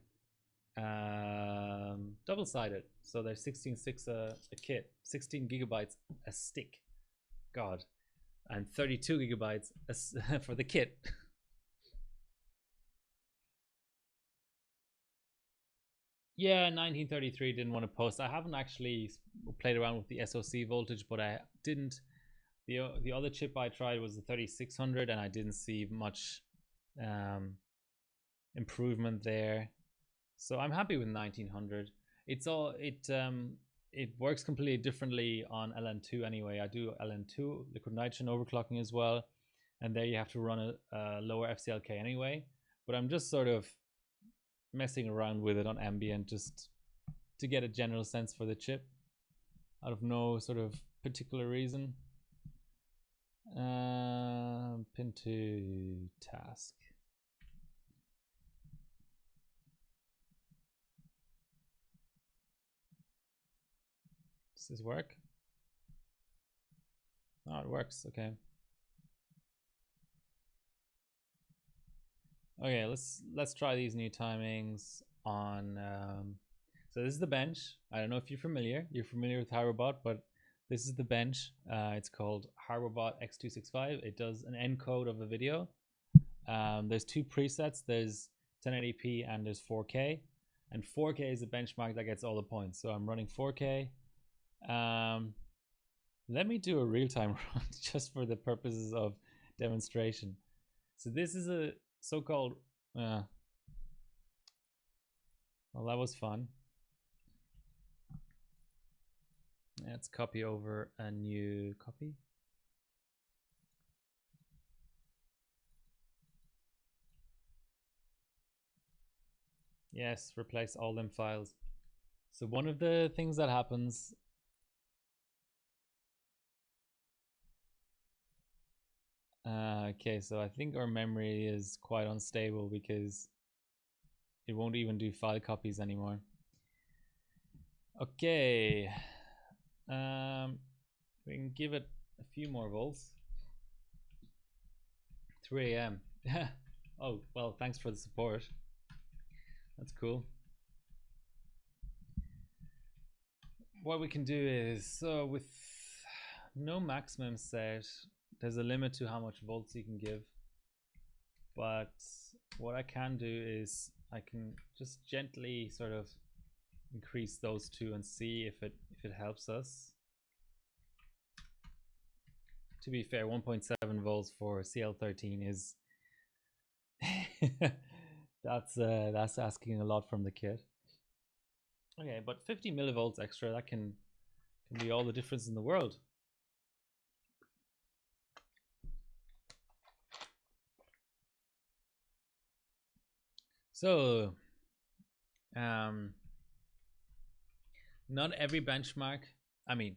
double-sided. So they're 16.6 a kit, 16 gigabytes a stick. God. And 32 gigabytes for the kit. Yeah, 1933 didn't want to post. I haven't actually played around with the SoC voltage, but I didn't. The other chip I tried was the 3600, and I didn't see much improvement there. So I'm happy with 1900. It works completely differently on LN2 anyway. I do LN2 liquid nitrogen overclocking as well, and there you have to run a lower FCLK anyway. But I'm just sort of messing around with it on ambient just to get a general sense for the chip out of no sort of particular reason. Pin to task. Does this work? Oh, it works. Okay. Okay, let's try these new timings on. So this is the bench. I don't know if you're familiar. You're familiar with HarbourBot, but this is the bench. It's called HarbourBot X265. It does an encode of a video. There's two presets. There's 1080p and there's 4K. And 4K is the benchmark that gets all the points. So I'm running 4K. Let me do a real-time run just for the purposes of demonstration. So this is a so-called well, that was fun. Let's copy over a new copy. Yes, replace all them files. So one of the things that happens okay, so I think our memory is quite unstable because it won't even do file copies anymore. Okay, we can give it a few more volts. 3 a.m. Oh, well, thanks for the support. That's cool. What we can do is, so with no maximum set, there's a limit to how much volts you can give. But what I can do is I can just gently sort of increase those two and see if it helps us. To be fair, 1.7 volts for CL13 is that's asking a lot from the kit. Okay, but 50 millivolts extra, that can be all the difference in the world. So not every benchmark, I mean,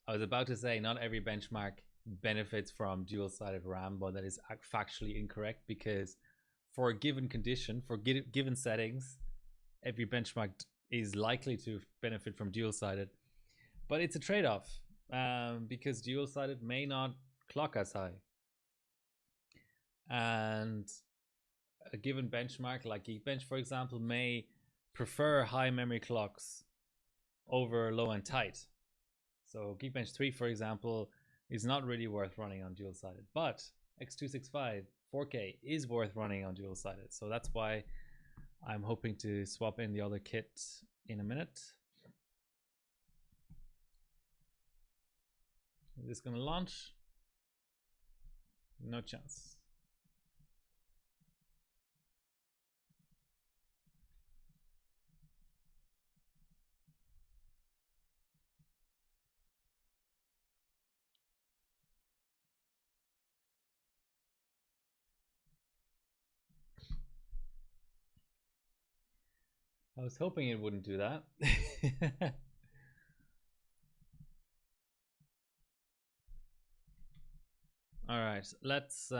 I was about to say not every benchmark benefits from dual-sided RAM, but that is factually incorrect, because for a given condition, for given settings, every benchmark is likely to benefit from dual-sided. But it's a trade-off, because dual-sided may not clock as high. And a given benchmark, like Geekbench, for example, may prefer high memory clocks over low and tight. So Geekbench 3, for example, is not really worth running on dual-sided, but X265 4K is worth running on dual-sided. So that's why I'm hoping to swap in the other kit in a minute. Is this going to launch? No chance. I was hoping it wouldn't do that. All right, let's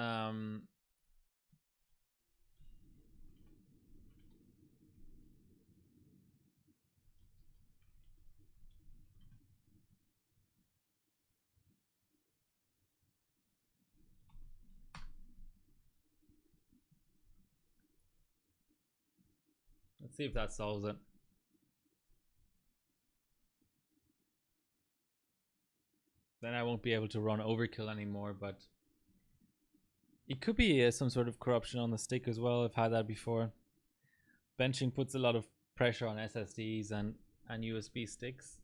see if that solves it. Then I won't be able to run Overkill anymore, but it could be some sort of corruption on the stick as well. I've had that before. Benching puts a lot of pressure on SSDs and USB sticks.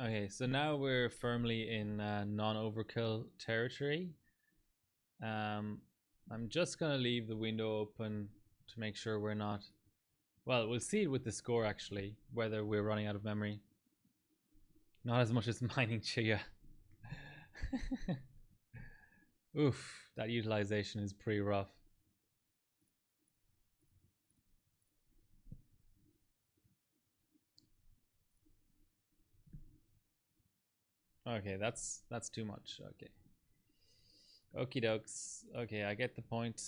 Okay, so now we're firmly in non-overkill territory. I'm just gonna leave the window open to make sure we're not. Well, we'll see it with the score actually, whether we're running out of memory. Not as much as mining Chia. Oof, that utilization is pretty rough. Okay, that's too much. Okay. Okie dokes. Okay, I get the point.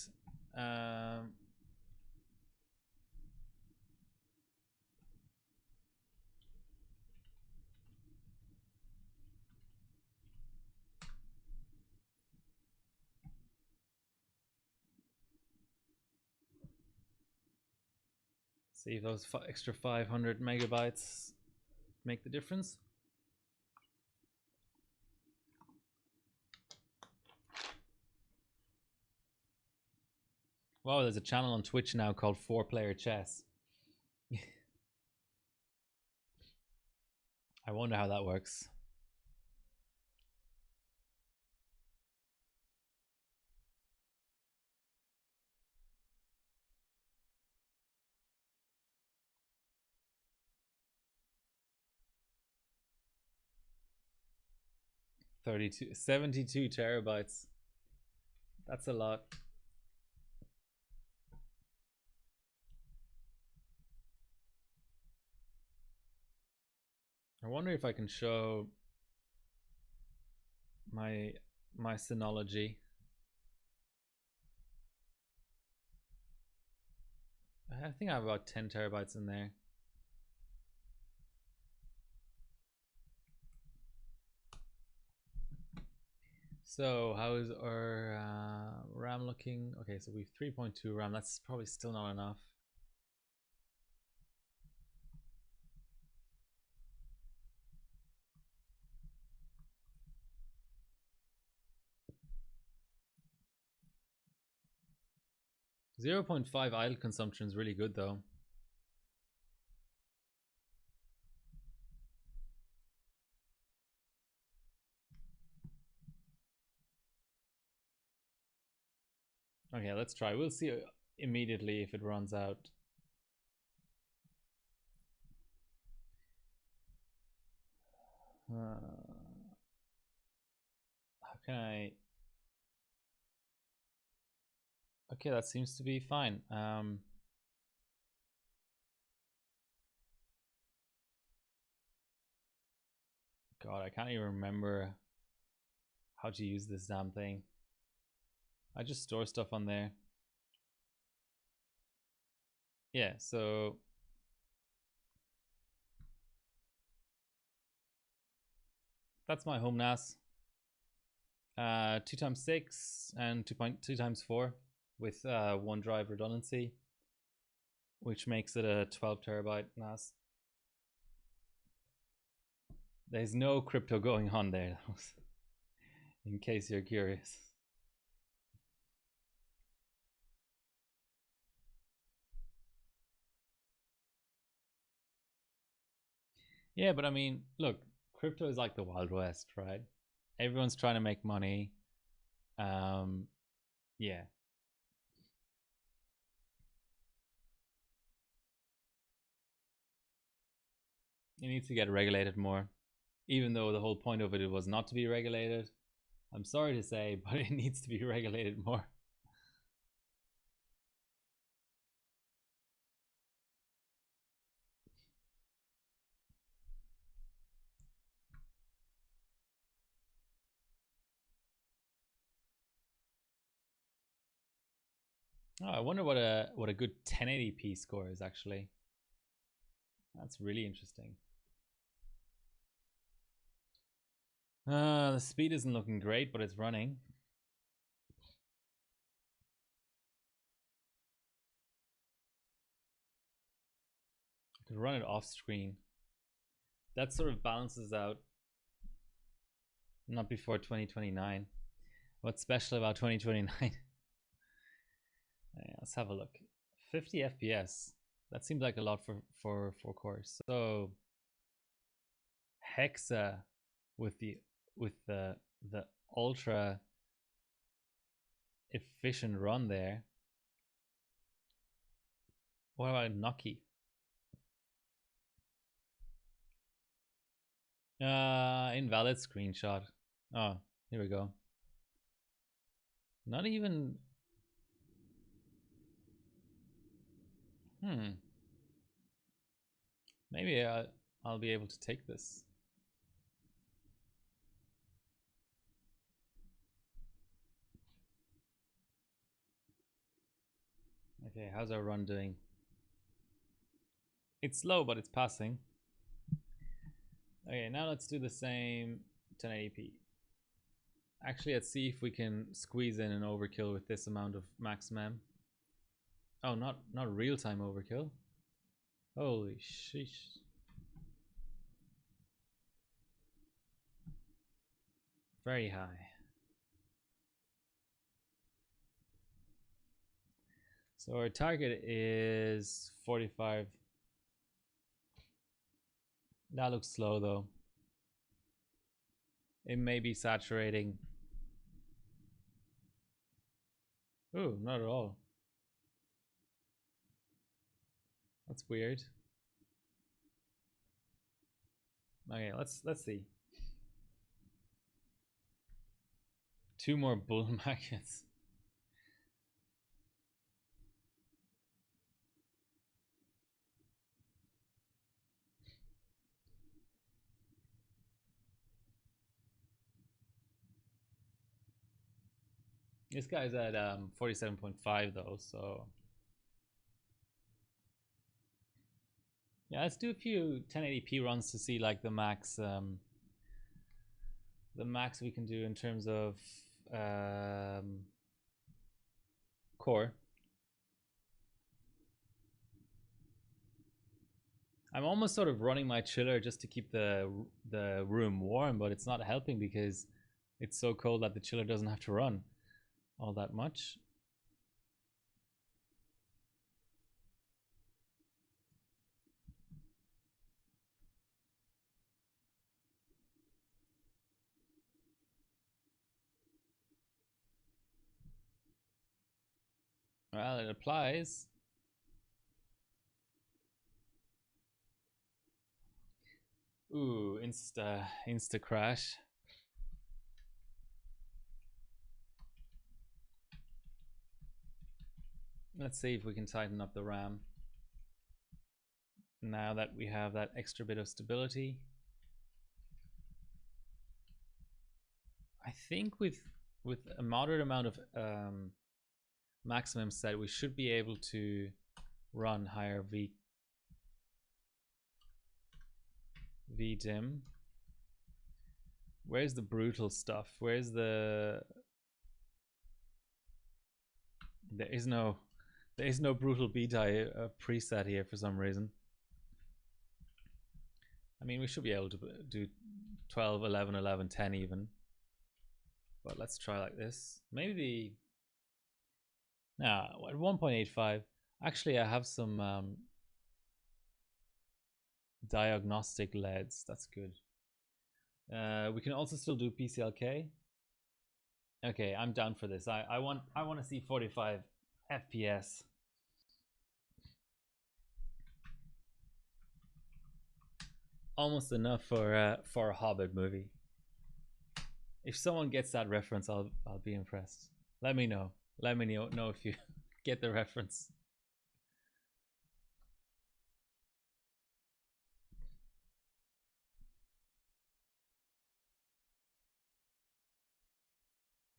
See if those extra 500 megabytes make the difference. Wow, there's a channel on Twitch now called 4-Player Chess. I wonder how that works. $32, 72 terabytes. That's a lot. I wonder if I can show my Synology. I think I have about 10 terabytes in there. So how is our RAM looking? Okay, so we've 3.2 RAM. That's probably still not enough. .5 idle consumption is really good though. Okay, let's try. We'll see immediately if it runs out. How can I? Okay, that seems to be fine. God, I can't even remember how to use this damn thing. I just store stuff on there. Yeah, so that's my home NAS. 2x6 and 2.2 times 4 with one drive redundancy, which makes it a 12 terabyte NAS. There's no crypto going on there, in case you're curious. Yeah, but I mean, look, crypto is like the Wild West, right? Everyone's trying to make money. Yeah. It needs to get regulated more, even though the whole point of it was not to be regulated. I'm sorry to say, but it needs to be regulated more. Oh, I wonder what a good 1080p score is actually. That's really interesting. The speed isn't looking great, but it's running. I could run it off screen. That sort of balances out. Not before 2029. What's special about 2029? Yeah, let's have a look. 50 FPS. That seems like a lot for 4 cores. So Hexa with the ultra efficient run there. What about Noki? Invalid screenshot. Oh, here we go. Not even. Maybe I'll be able to take this. Okay, how's our run doing? It's slow, but it's passing. Okay, now let's do the same 1080p. Actually, let's see if we can squeeze in an overkill with this amount of max mem. Oh, not real-time overkill. Holy sheesh. Very high. So our target is 45. That looks slow though. It may be saturating. Ooh, not at all. That's weird. Okay, let's see. 2 more bull markets. This guy's at 47.5 though, so yeah, let's do a few 1080p runs to see like the max we can do in terms of core. I'm almost sort of running my chiller just to keep the room warm, but it's not helping because it's so cold that the chiller doesn't have to run all that much. Well, it applies. Ooh, insta crash. Let's see if we can tighten up the RAM now that we have that extra bit of stability. I think with a moderate amount of maximum set, we should be able to run higher VDIM. Where's the brutal stuff? Where's the... There is no brutal beta preset here for some reason. I mean, we should be able to do 12, 11, 11, 10 even. But let's try like this. Maybe the... Nah, at 1.85. Actually, I have some diagnostic LEDs. That's good. We can also still do PCLK. Okay, I'm down for this. I want to see 45 FPS. Almost enough for a Hobbit movie. If someone gets that reference, I'll be impressed. Let me know. Let me know if you get the reference.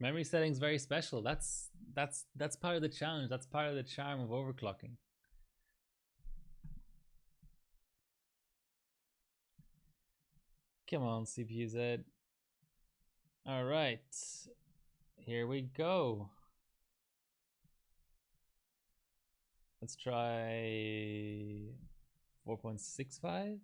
Memory settings very special. That's part of the challenge. That's part of the charm of overclocking. Come on, CPU Z. All right, here we go. Let's try 4.65.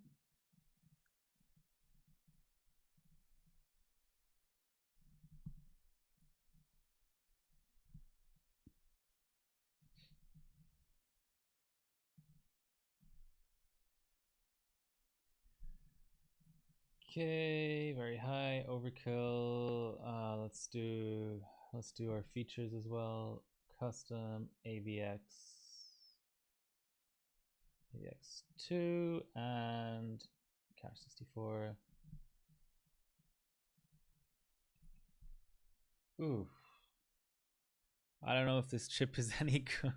Okay, very high overkill. Let's do our features as well. Custom AVX2 and cache 64. Ooh, I don't know if this chip is any good.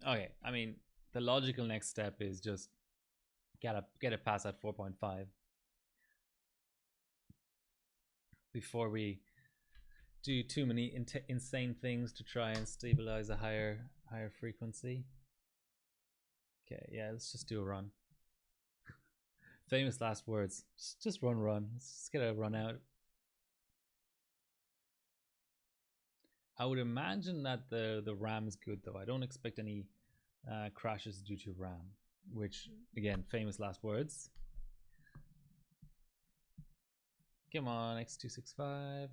Okay, I mean, the logical next step is just get it past at 4.5 before we do too many insane things to try and stabilize a higher frequency. Okay, yeah, let's just do a run. Famous last words. Just run. Let's just get a run out. I would imagine that the RAM is good though. I don't expect any crashes due to RAM, which again, famous last words. Come on, X265.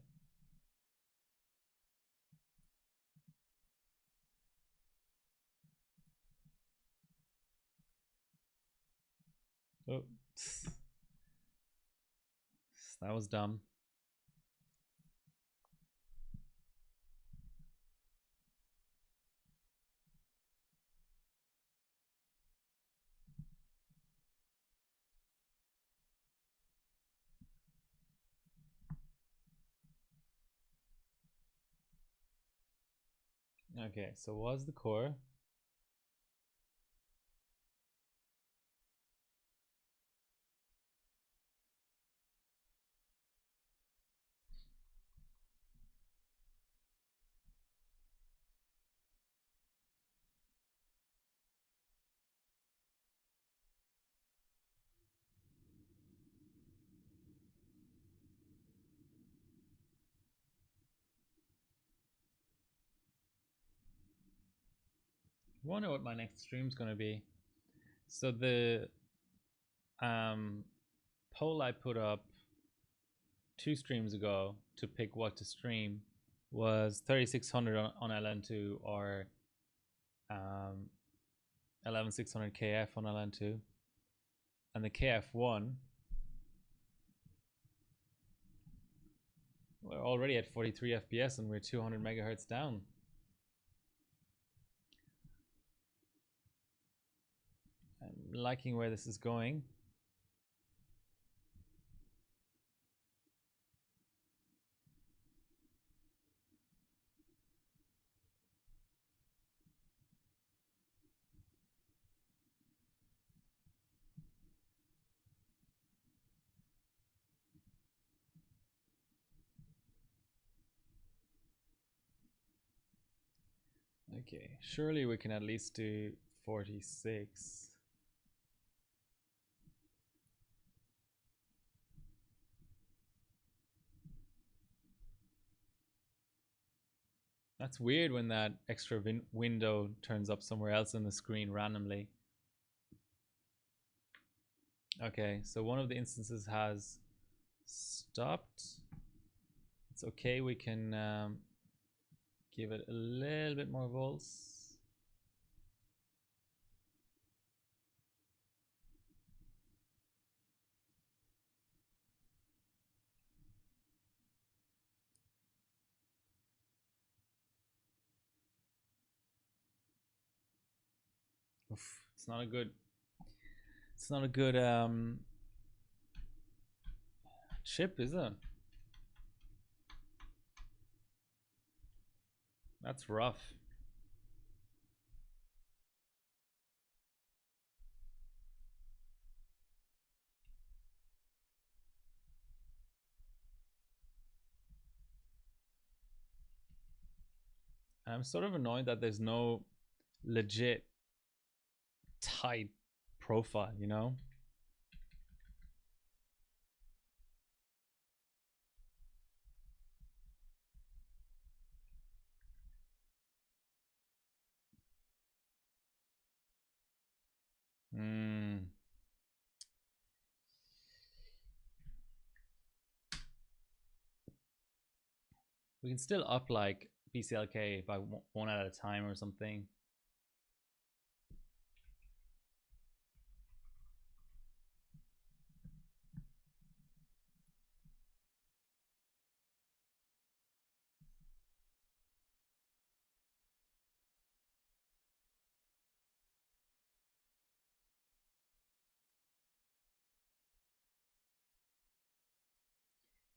Oh, that was dumb. Okay, so was the core. I wonder what my next stream's gonna be. So the poll I put up 2 streams ago to pick what to stream was 3600 on LN2 or 11600 KF on LN2, and the KF1 We're already at 43 FPS and we're 200 megahertz down. I'm liking where this is going. Okay, surely we can at least do 46. That's weird when that extra window turns up somewhere else on the screen randomly. Okay, so one of the instances has stopped. It's okay, we can give it a little bit more volts. Oof, it's not a good chip, is it? That's rough. I'm sort of annoyed that there's no legit tight profile, you know? We can still up like BCLK by one at a time or something.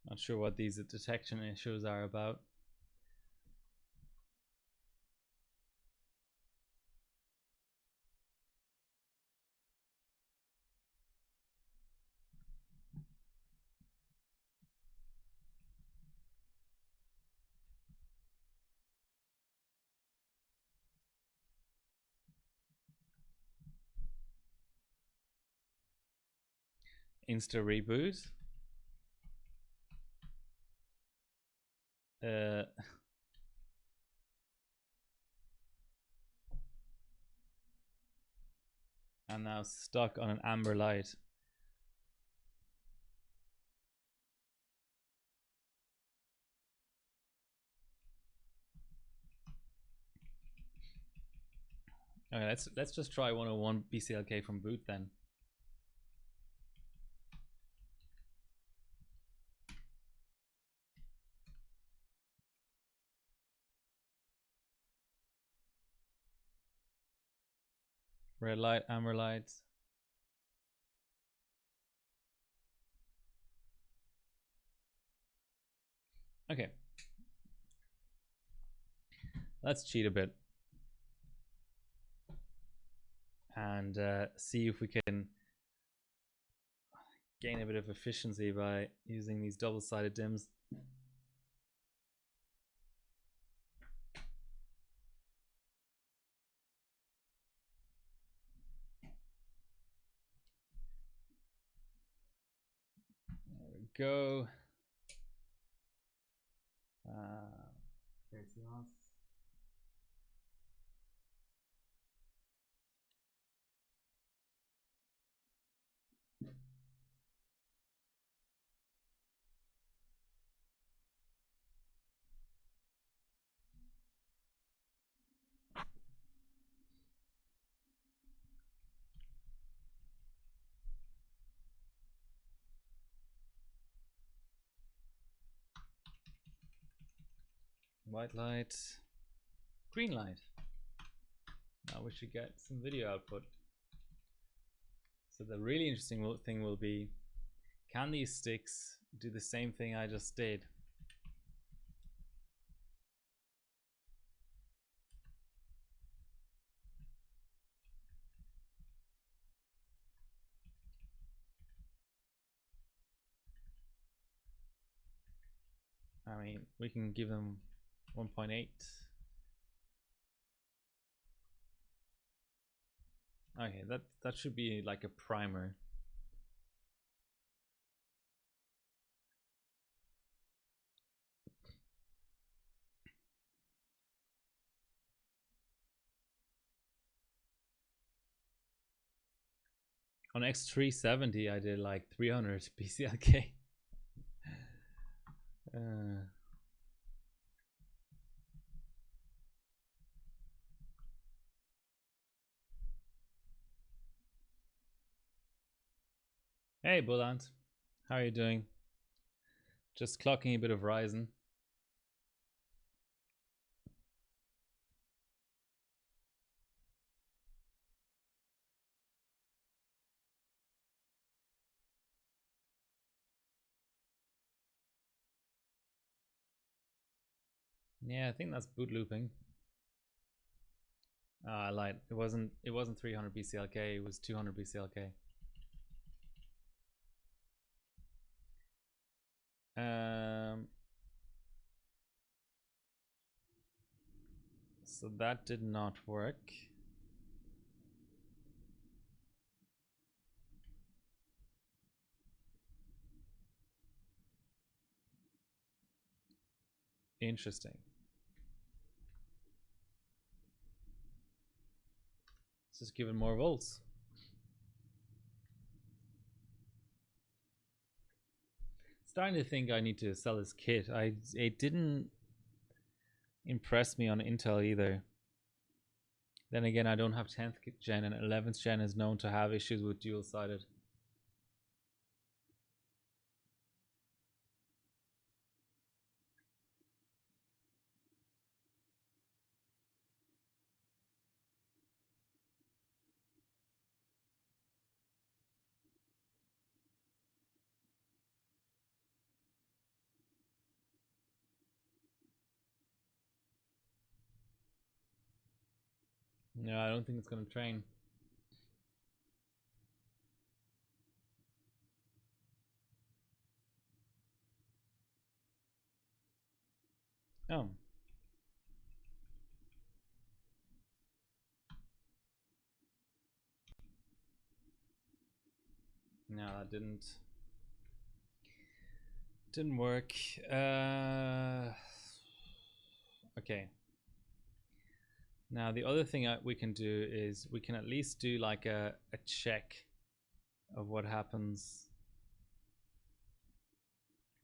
Not sure what these detection issues are about. Insta reboot. And now stuck on an amber light. Okay, let's just try 101 BCLK from boot then. Red light, amber light. Okay. Let's cheat a bit. And see if we can gain a bit of efficiency by using these double-sided dims. There we go. Face off. White light, green light. Now we should get some video output. So the really interesting thing will be, can these sticks do the same thing I just did? I mean, we can give them 1.8. Okay, that should be like a primer. On X370 I did like 300 BCLK. Hey Bullant, how are you doing? Just clocking a bit of Ryzen. Yeah, I think that's boot looping. I lied. It wasn't 300 BCLK, it was 200 BCLK. So that did not work. Interesting. Let's just give it more volts. Starting to think I need to sell this kit. It didn't impress me on Intel either. Then again, I don't have 10th gen, and 11th gen is known to have issues with dual-sided. No, I don't think it's going to train. Oh. No, that didn't work. Okay. Now the other thing we can do is we can at least do like a check of what happens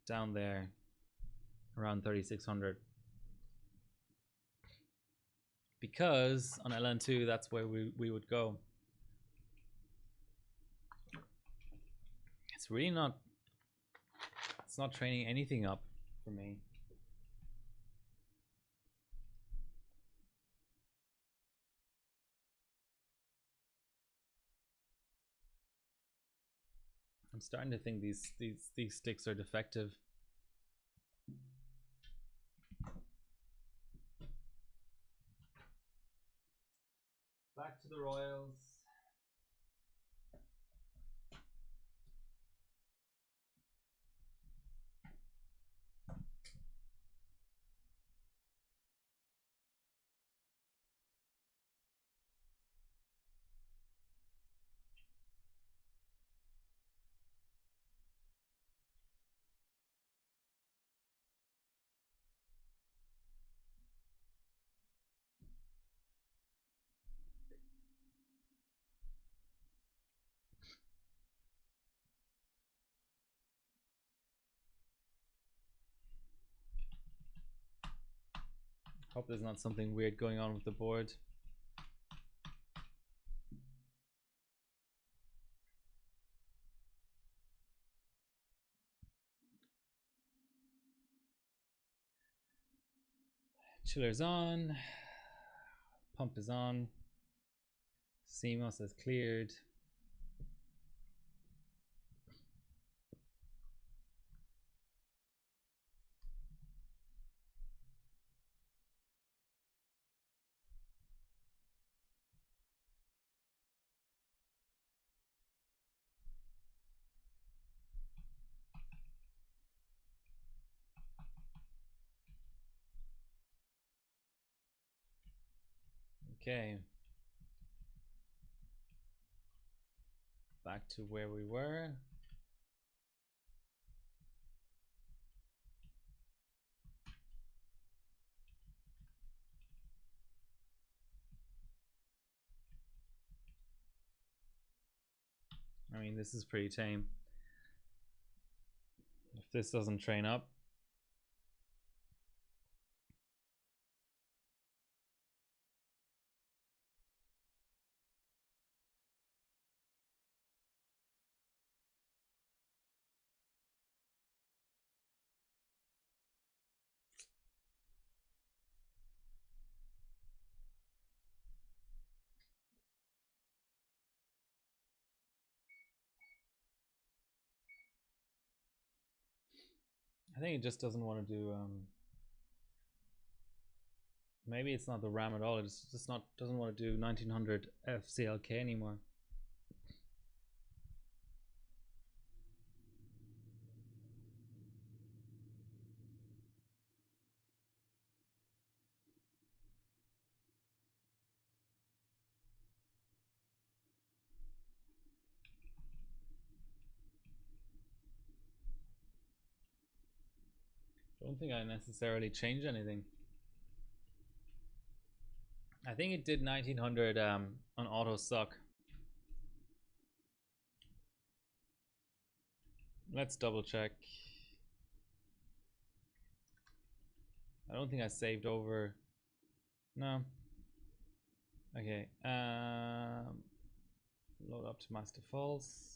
down there around 3600, because on LN2 that's where we would go. It's really not, it's not training anything up for me. I'm starting to think these sticks are defective. Back to the Royals. Hope there's not something weird going on with the board. Chiller's on. Pump is on. CMOS is cleared. Okay. Back to where we were. I mean, this is pretty tame. If this doesn't train up. I think it just doesn't want to do maybe it's not the RAM at all, it's just not doesn't want to do 1900 FCLK anymore. Don't think I necessarily changed anything. I think it did 1900 on auto suck. Let's double check. I don't think I saved over. No. Okay. Load optimize defaults.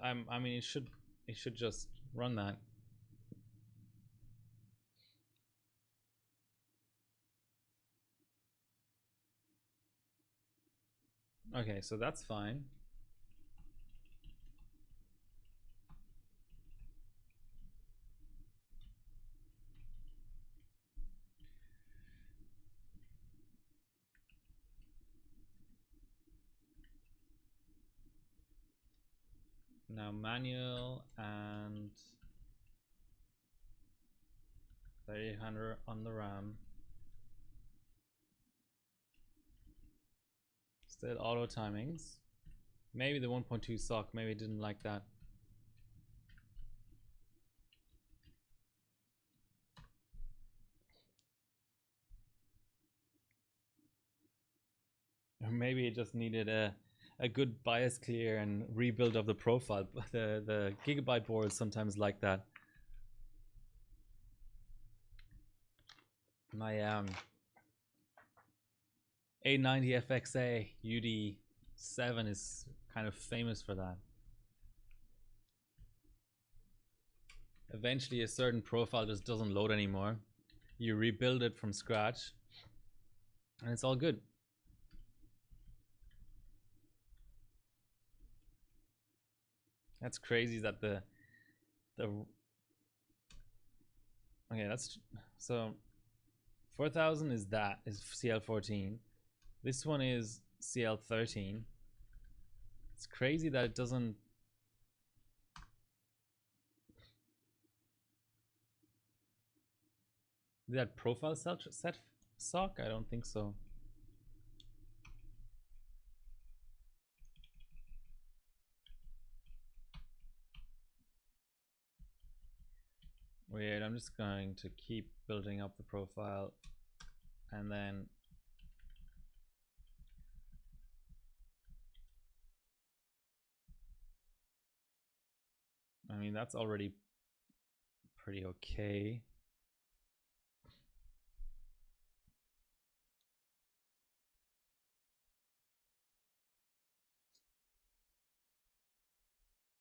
I mean it should just run that. Okay, so that's fine. Now manual and 3800 on the RAM. Still auto timings. Maybe the 1.2 sock, maybe didn't like that. Or maybe it just needed a good bias clear and rebuild of the profile. But the Gigabyte boards sometimes like that. My 890 FXA UD7 is kind of famous for that. Eventually a certain profile just doesn't load anymore. You rebuild it from scratch and it's all good. That's crazy that the okay, that's so 4000 is CL14. This one is CL13. It's crazy that it doesn't. Did that profile set sock? I don't think so. Weird. I'm just going to keep building up the profile and then I mean that's already pretty okay.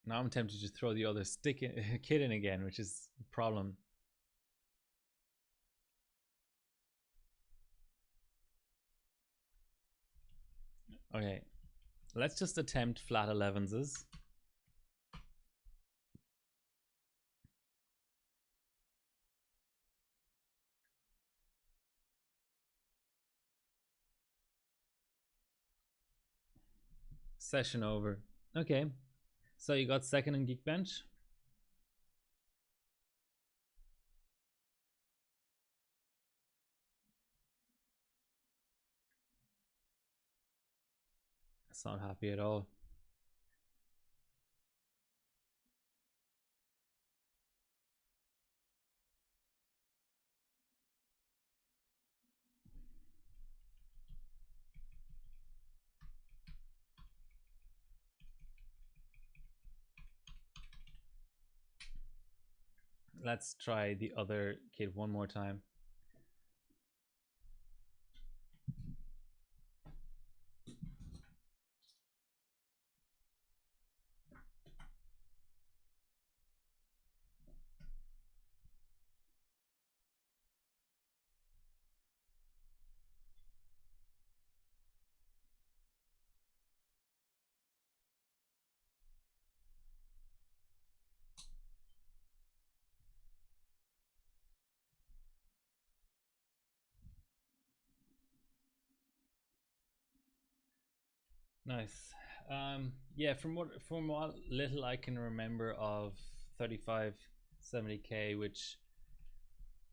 Now I'm tempted to throw the other kid in again, which is a problem. Okay, let's just attempt flat 11s. Session over. Okay, so you got second in Geekbench. That's not happy at all. Let's try the other kid one more time. Nice. Yeah, from what yeah, from what little I can remember of 3570K, which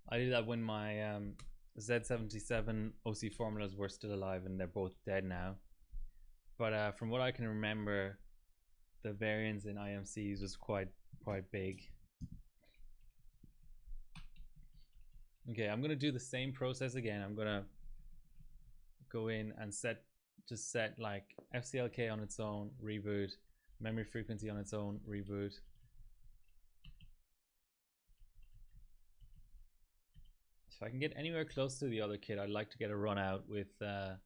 I did that when my Z77 OC formulas were still alive, and they're both dead now. But from what I can remember, the variance in IMCs was quite big. Okay, I'm gonna do the same process again. I'm gonna go in and set like FCLK on its own, reboot, memory frequency on its own, reboot. If I can get anywhere close to the other kid, I'd like to get a run out with that.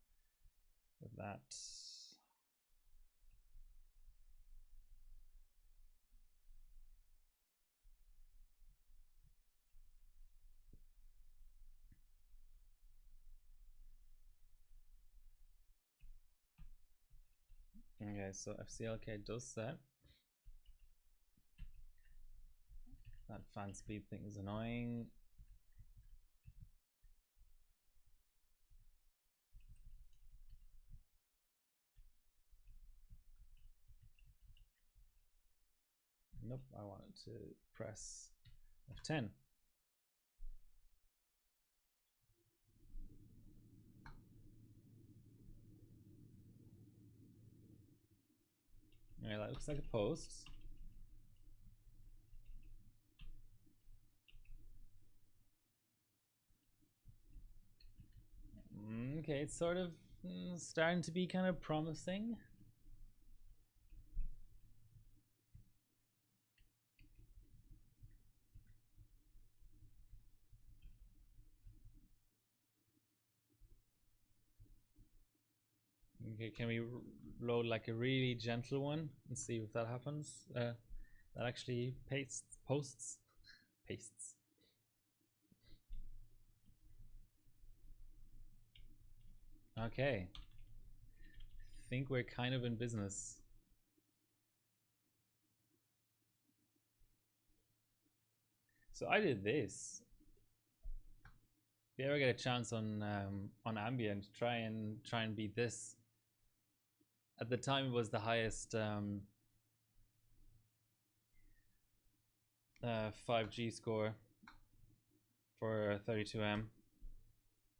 Okay, so FCLK does set. That fan speed thing is annoying. Nope, I wanted to press F10. Okay, that looks like a post. Okay, it's sort of starting to be kind of promising. Okay, can we load like a really gentle one and see if that happens? That actually posts. Okay, think we're kind of in business. So I did this. If you ever get a chance on ambient, try and beat this. At the time, it was the highest 5G score for 32M.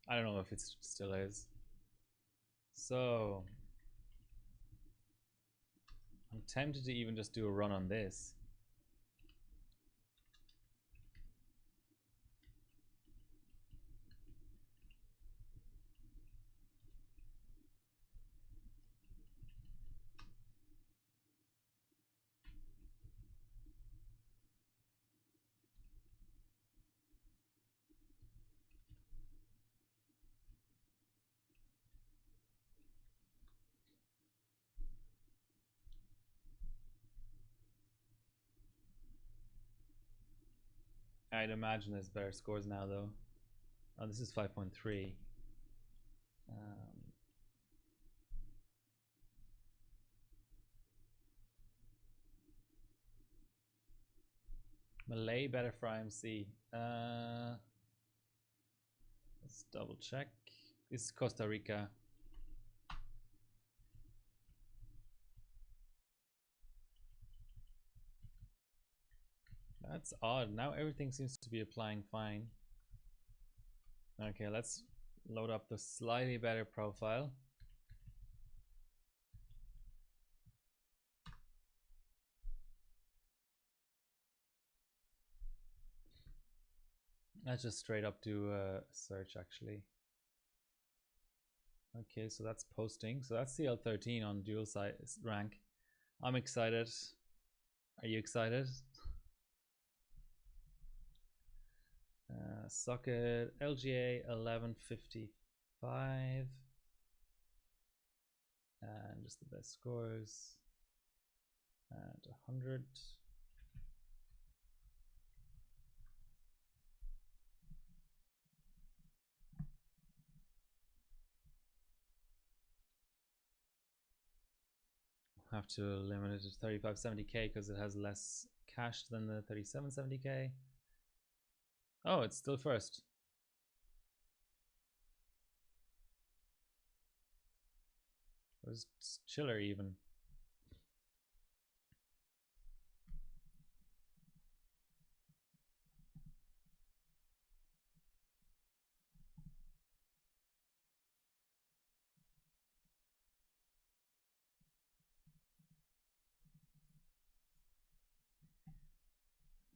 I don't know if it still is. So I'm tempted to even just do a run on this. I'd imagine there's better scores now though. Oh, this is 5.3. Malay better for IMC. Let's double check. This is Costa Rica. That's odd. Now everything seems to be applying fine. Okay, let's load up the slightly better profile. Let's just straight up do a search actually. Okay, so that's posting. So that's CL13 on dual size rank. I'm excited. Are you excited? Socket LGA 1155 and just the best scores and 100. Have to limit it to 3570K because it has less cache than the 3770K. Oh, it's still first. It was chiller even.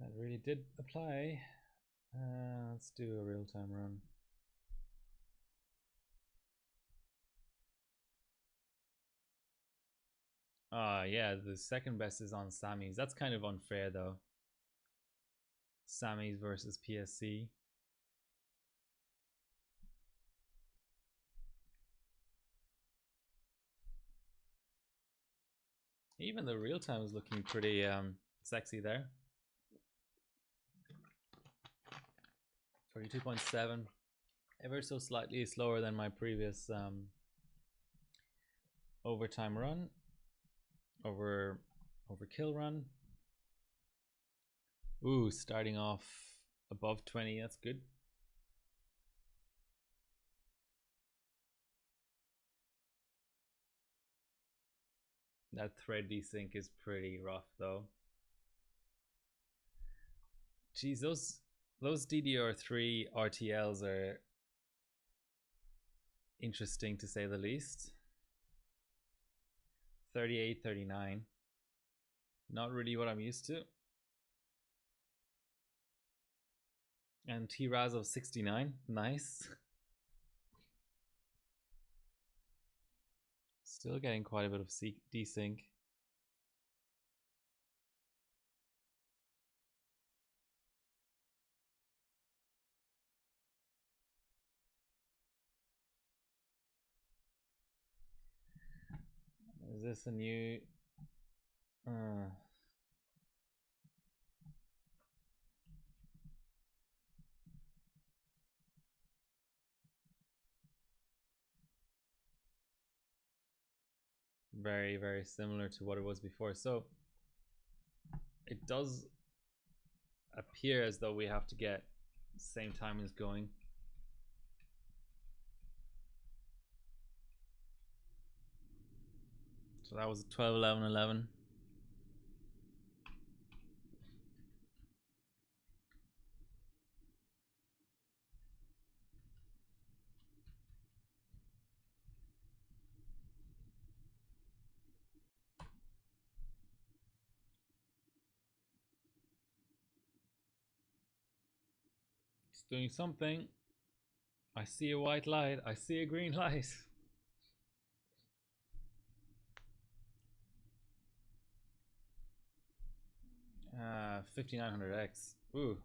That really did apply. Let's do a real-time run. Yeah, the second best is on Sammy's. That's kind of unfair though. Sammy's versus PSC. Even the real time is looking pretty sexy there. 42.7, ever so slightly slower than my previous overtime run, overkill run. Ooh, starting off above 20, that's good. That thread desync is pretty rough though. Geez, those DDR3 RTLs are interesting to say the least. 38, 39. Not really what I'm used to. And TRAS of 69, nice. Still getting quite a bit of desync. Is this a new... very, very similar to what it was before. So it does appear as though we have to get the same timings going. So that was 12, 11, 11. It's doing something. I see a white light. I see a green light. 5900X. Ooh,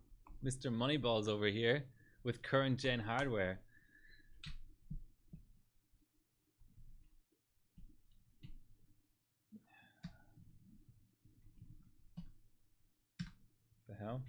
Mr. Moneyballs over here with current gen hardware. The hell?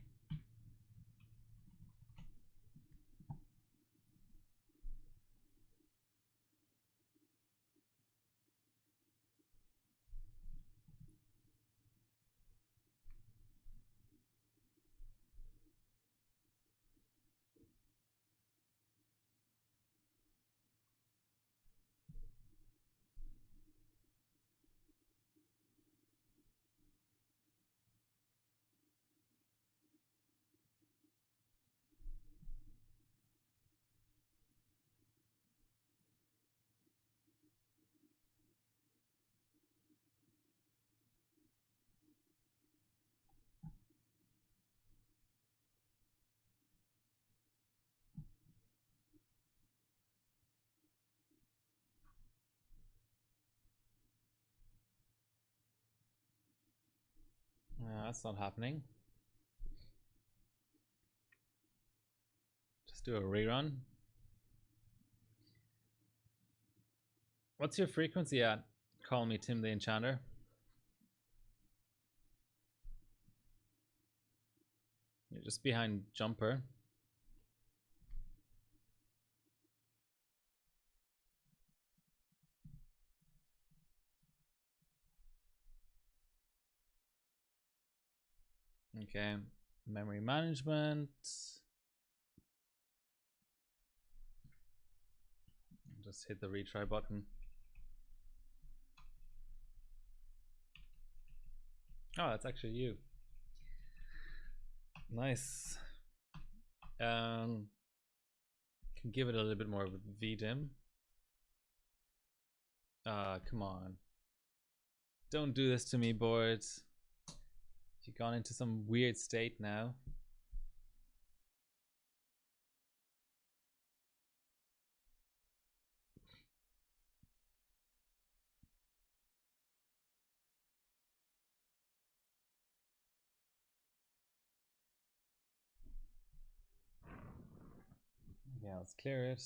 That's not happening. Just do a rerun. What's your frequency at? Call me Tim the Enchanter. You're just behind Jumper. Okay, memory management. Just hit the retry button. Oh, that's actually you. Nice. Can give it a little bit more with VDIM. Come on. Don't do this to me, board. You've gone into some weird state now. Yeah, let's clear it.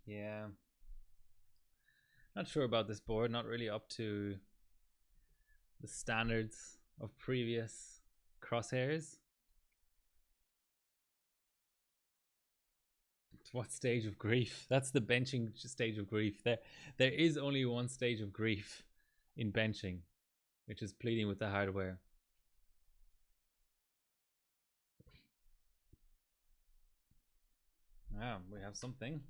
Yeah. Not sure about this board, not really up to the standards of previous crosshairs. What stage of grief? That's the benching stage of grief. There is only one stage of grief in benching, which is pleading with the hardware. Ah, we have something.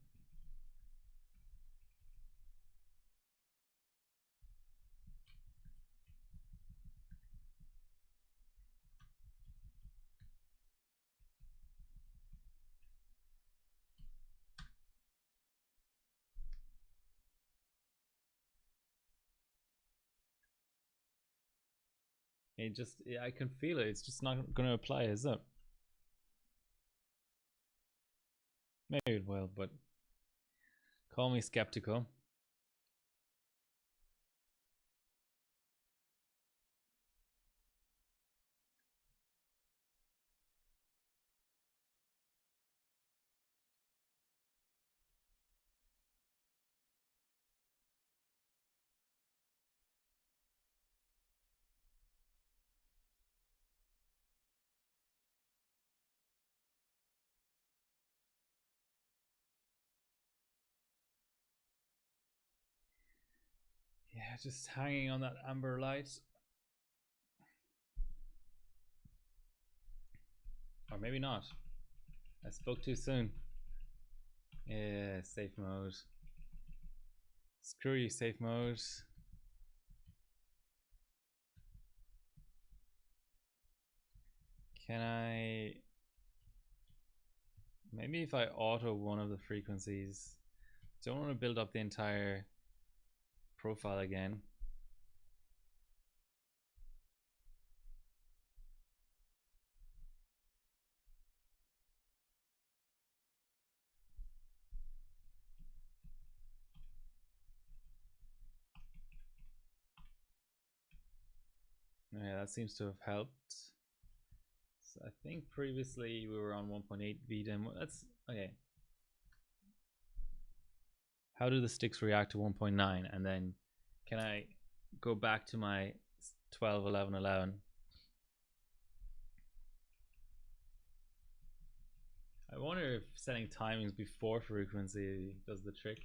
I can feel it. It's just not going to apply, is it? Maybe it will, but call me skeptical. Yeah, just hanging on that amber light. Or maybe not. I spoke too soon. Yeah, safe mode. Screw you, safe mode. Can I... Maybe if I auto one of the frequencies. Don't want to build up the entire profile again. Yeah, that seems to have helped. So I think previously we were on 1.8 VDIM. That's okay. How do the sticks react to 1.9? And then can I go back to my 12, 11, 11? I wonder if setting timings before frequency does the trick.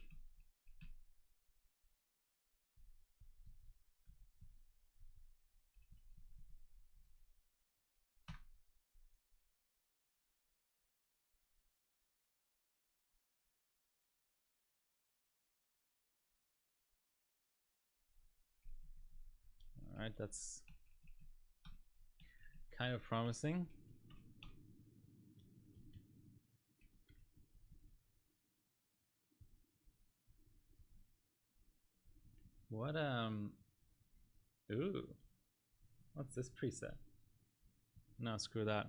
Alright, that's kind of promising. What ooh, what's this preset? No, screw that.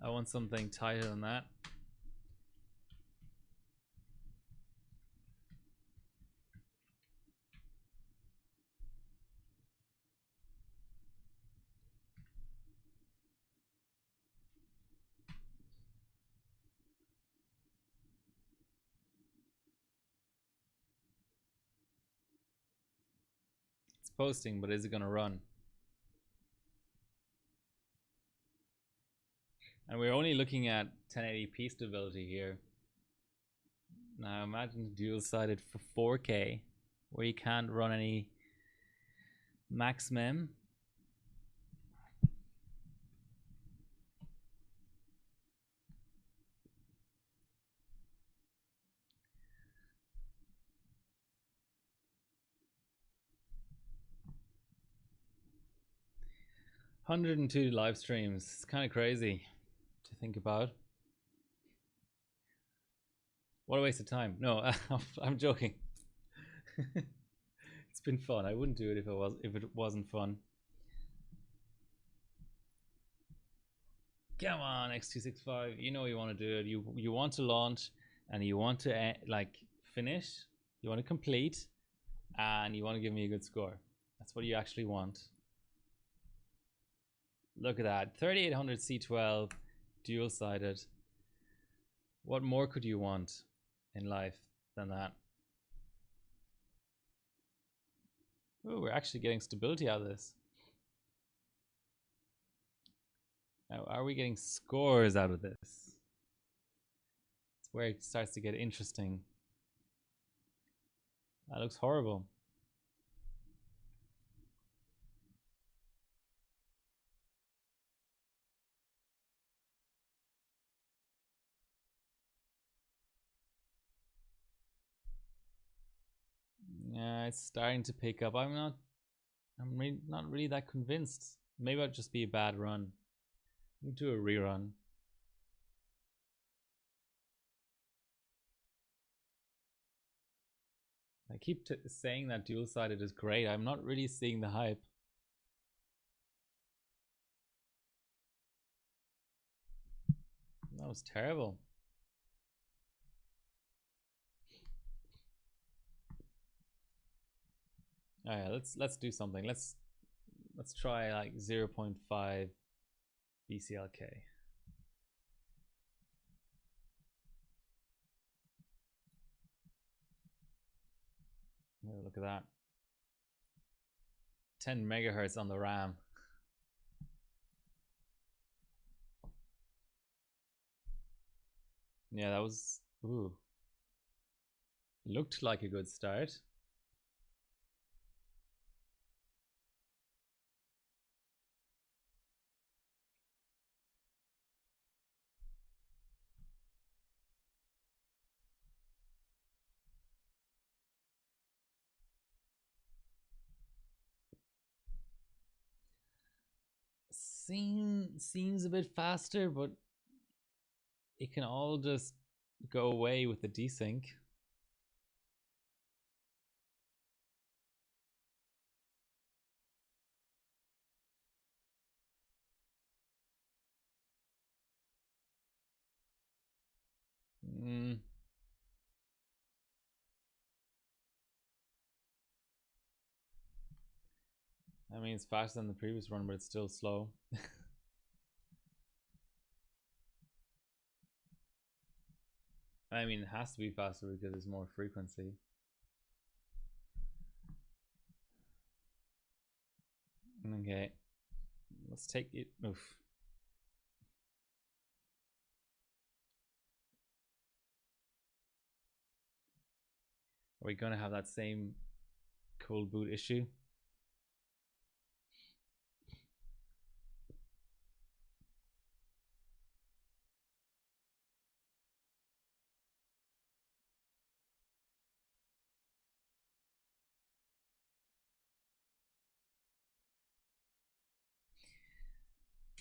I want something tighter than that. posting, but is it going to run? And we're only looking at 1080p stability here. Now imagine dual-sided for 4K, where you can't run any max mem. $102 live streams. It's kind of crazy to think about. What a waste of time. No, I'm joking. It's been fun. I wouldn't do it if it wasn't fun. Come on, X265. You know you want to do it. You want to launch, and you want to like finish. You want to complete, and you want to give me a good score. That's what you actually want. Look at that, 3800 C12, dual-sided. What more could you want in life than that? Oh, we're actually getting stability out of this. Now, are we getting scores out of this? It's where it starts to get interesting. That looks horrible. Yeah, it's starting to pick up. I'm not really that convinced. Maybe I'll just be a bad run. We'll do a rerun. I keep saying that dual-sided is great. I'm not really seeing the hype. That was terrible. Oh yeah, let's do something. Let's try like 0.5 BCLK. Oh, look at that. 10 megahertz on the RAM. Yeah, that was, ooh. Looked like a good start. Seems a bit faster, but it can all just go away with the desync. I mean, it's faster than the previous run, but it's still slow. I mean, it has to be faster because there's more frequency. Okay, let's take it. Oof. Are we gonna have that same cold boot issue?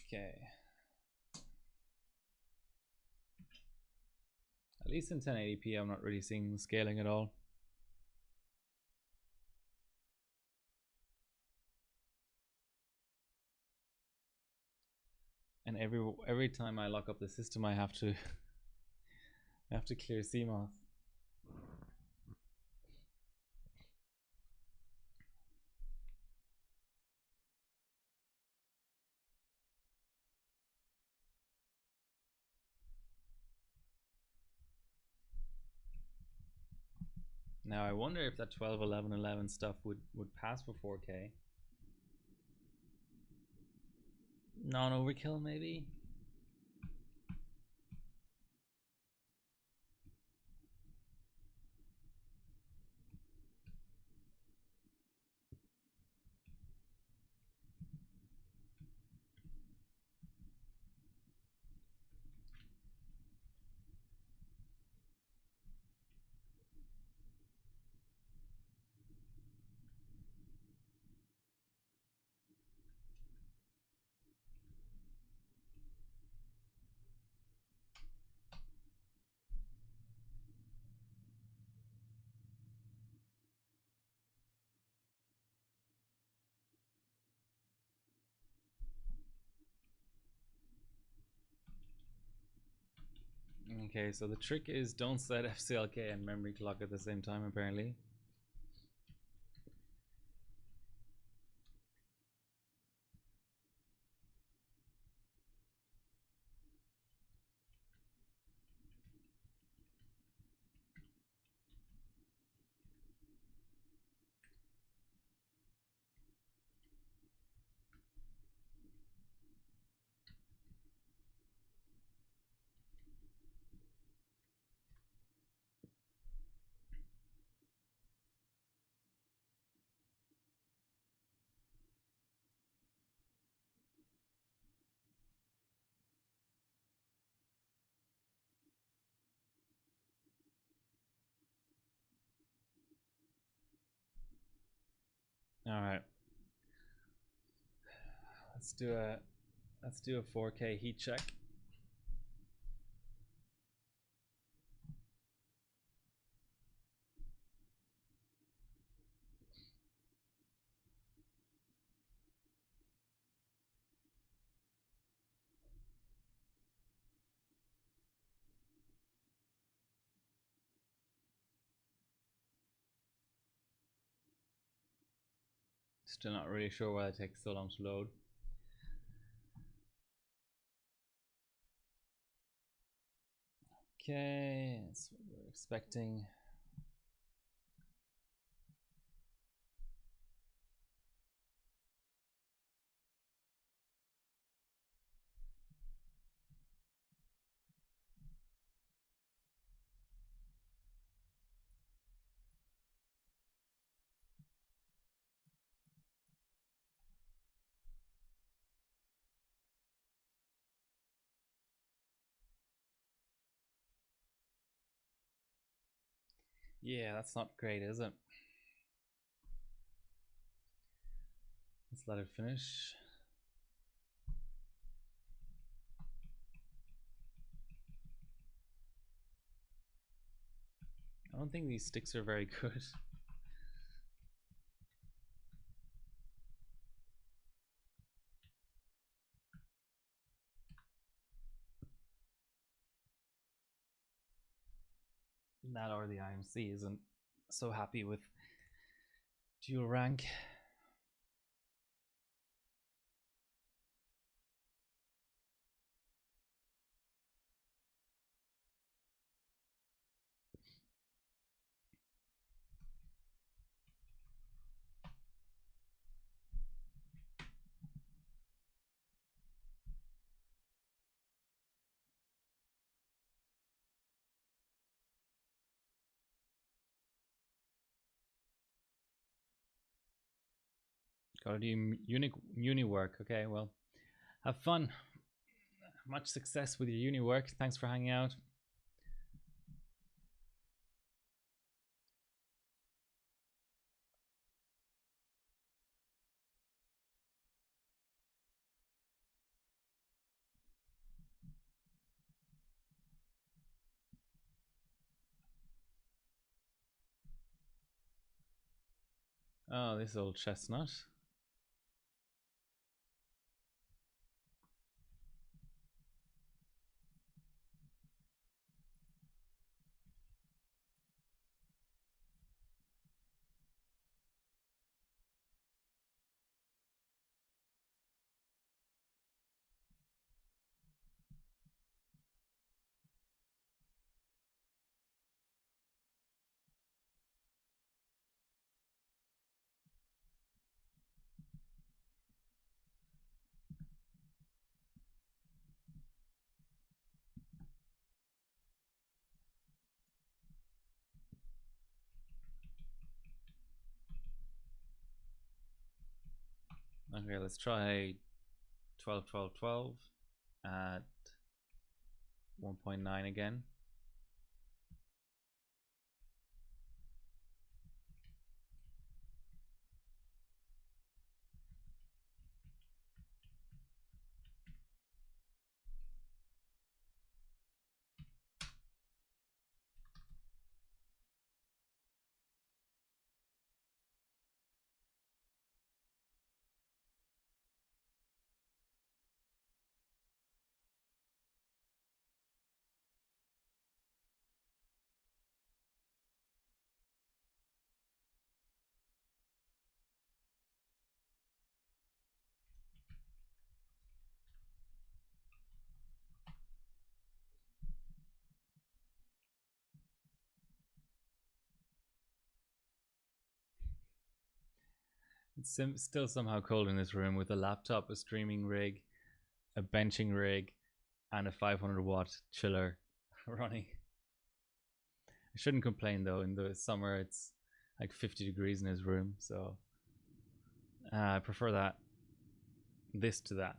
Okay. At least in 1080p, I'm not really seeing the scaling at all. And every time I lock up the system, I have to clear CMOS. Now I wonder if that 12, 11, 11 stuff would pass for 4K. Non-overkill maybe? Okay, so the trick is don't set FCLK and memory clock at the same time apparently. Alright. Let's do a 4K heat check. Still not really sure why it takes so long to load. Okay, that's what we're expecting. Yeah, that's not great, is it? Let's let it finish. I don't think these sticks are very good. That or the IMC isn't so happy with dual rank. Gotta do uni work. Okay, well, have fun. Much success with your uni work. Thanks for hanging out. Oh, this old chestnut. Okay, let's try 12, 12, 12 at 1.9 again. It's still somehow cold in this room with a laptop, a streaming rig, a benching rig, and a 500-watt chiller running. I shouldn't complain though. In the summer, it's like 50 degrees in his room, so I prefer this to that.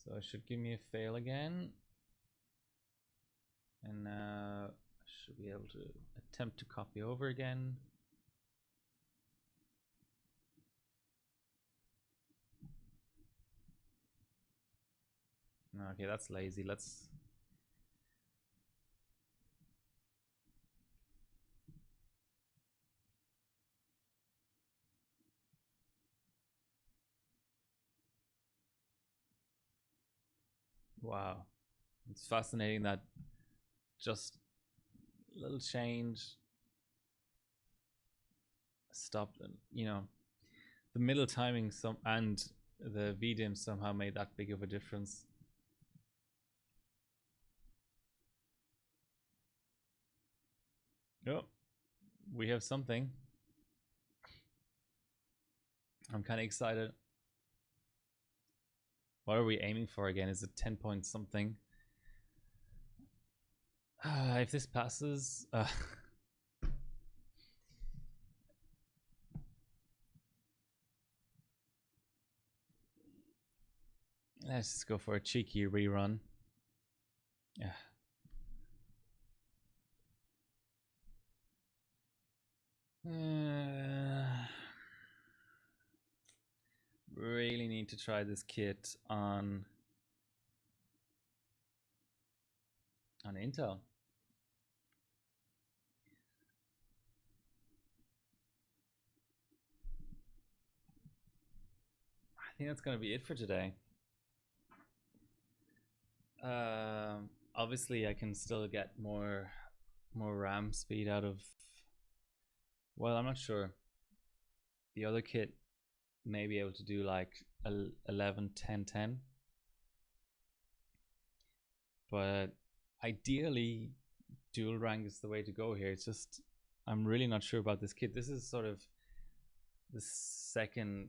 So it should give me a fail again. And now I should be able to attempt to copy over again. Okay, that's lazy. Let's... Wow. It's fascinating that just a little change stopped, you know, the middle timing and the VDIM somehow made that big of a difference. Oh, we have something. I'm kind of excited. What are we aiming for again? Is it 10 point something? If this passes, let's just go for a cheeky rerun. Yeah. Really need to try this kit on Intel. I think that's gonna be it for today. Obviously I can still get more RAM speed out of, well, I'm not sure. The other kit may be able to do like 11, 10, 10. But ideally dual rank is the way to go here. It's just, I'm really not sure about this kit. This is sort of the second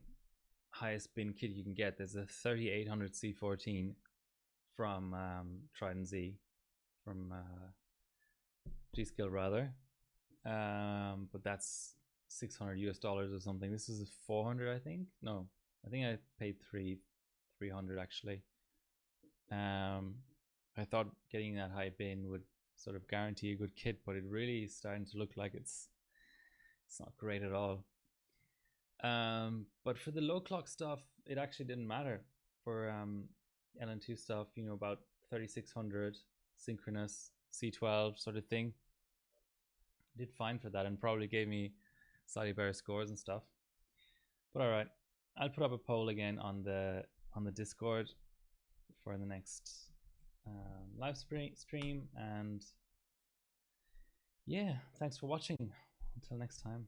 highest bin kit you can get. There's a 3800 C14 from Trident Z, from G-Skill rather, but that's $600 or something. This is a 400, I think. No, I think I paid 300 actually. I thought getting that high bin would sort of guarantee a good kit, but it really is starting to look like it's not great at all. But for the low clock stuff, it actually didn't matter. For LN2 stuff, you know, about 3600 synchronous C12 sort of thing, did fine for that, and probably gave me slightly better scores and stuff. But all right, I'll put up a poll again on the Discord for the next live stream, and yeah, thanks for watching. Until next time.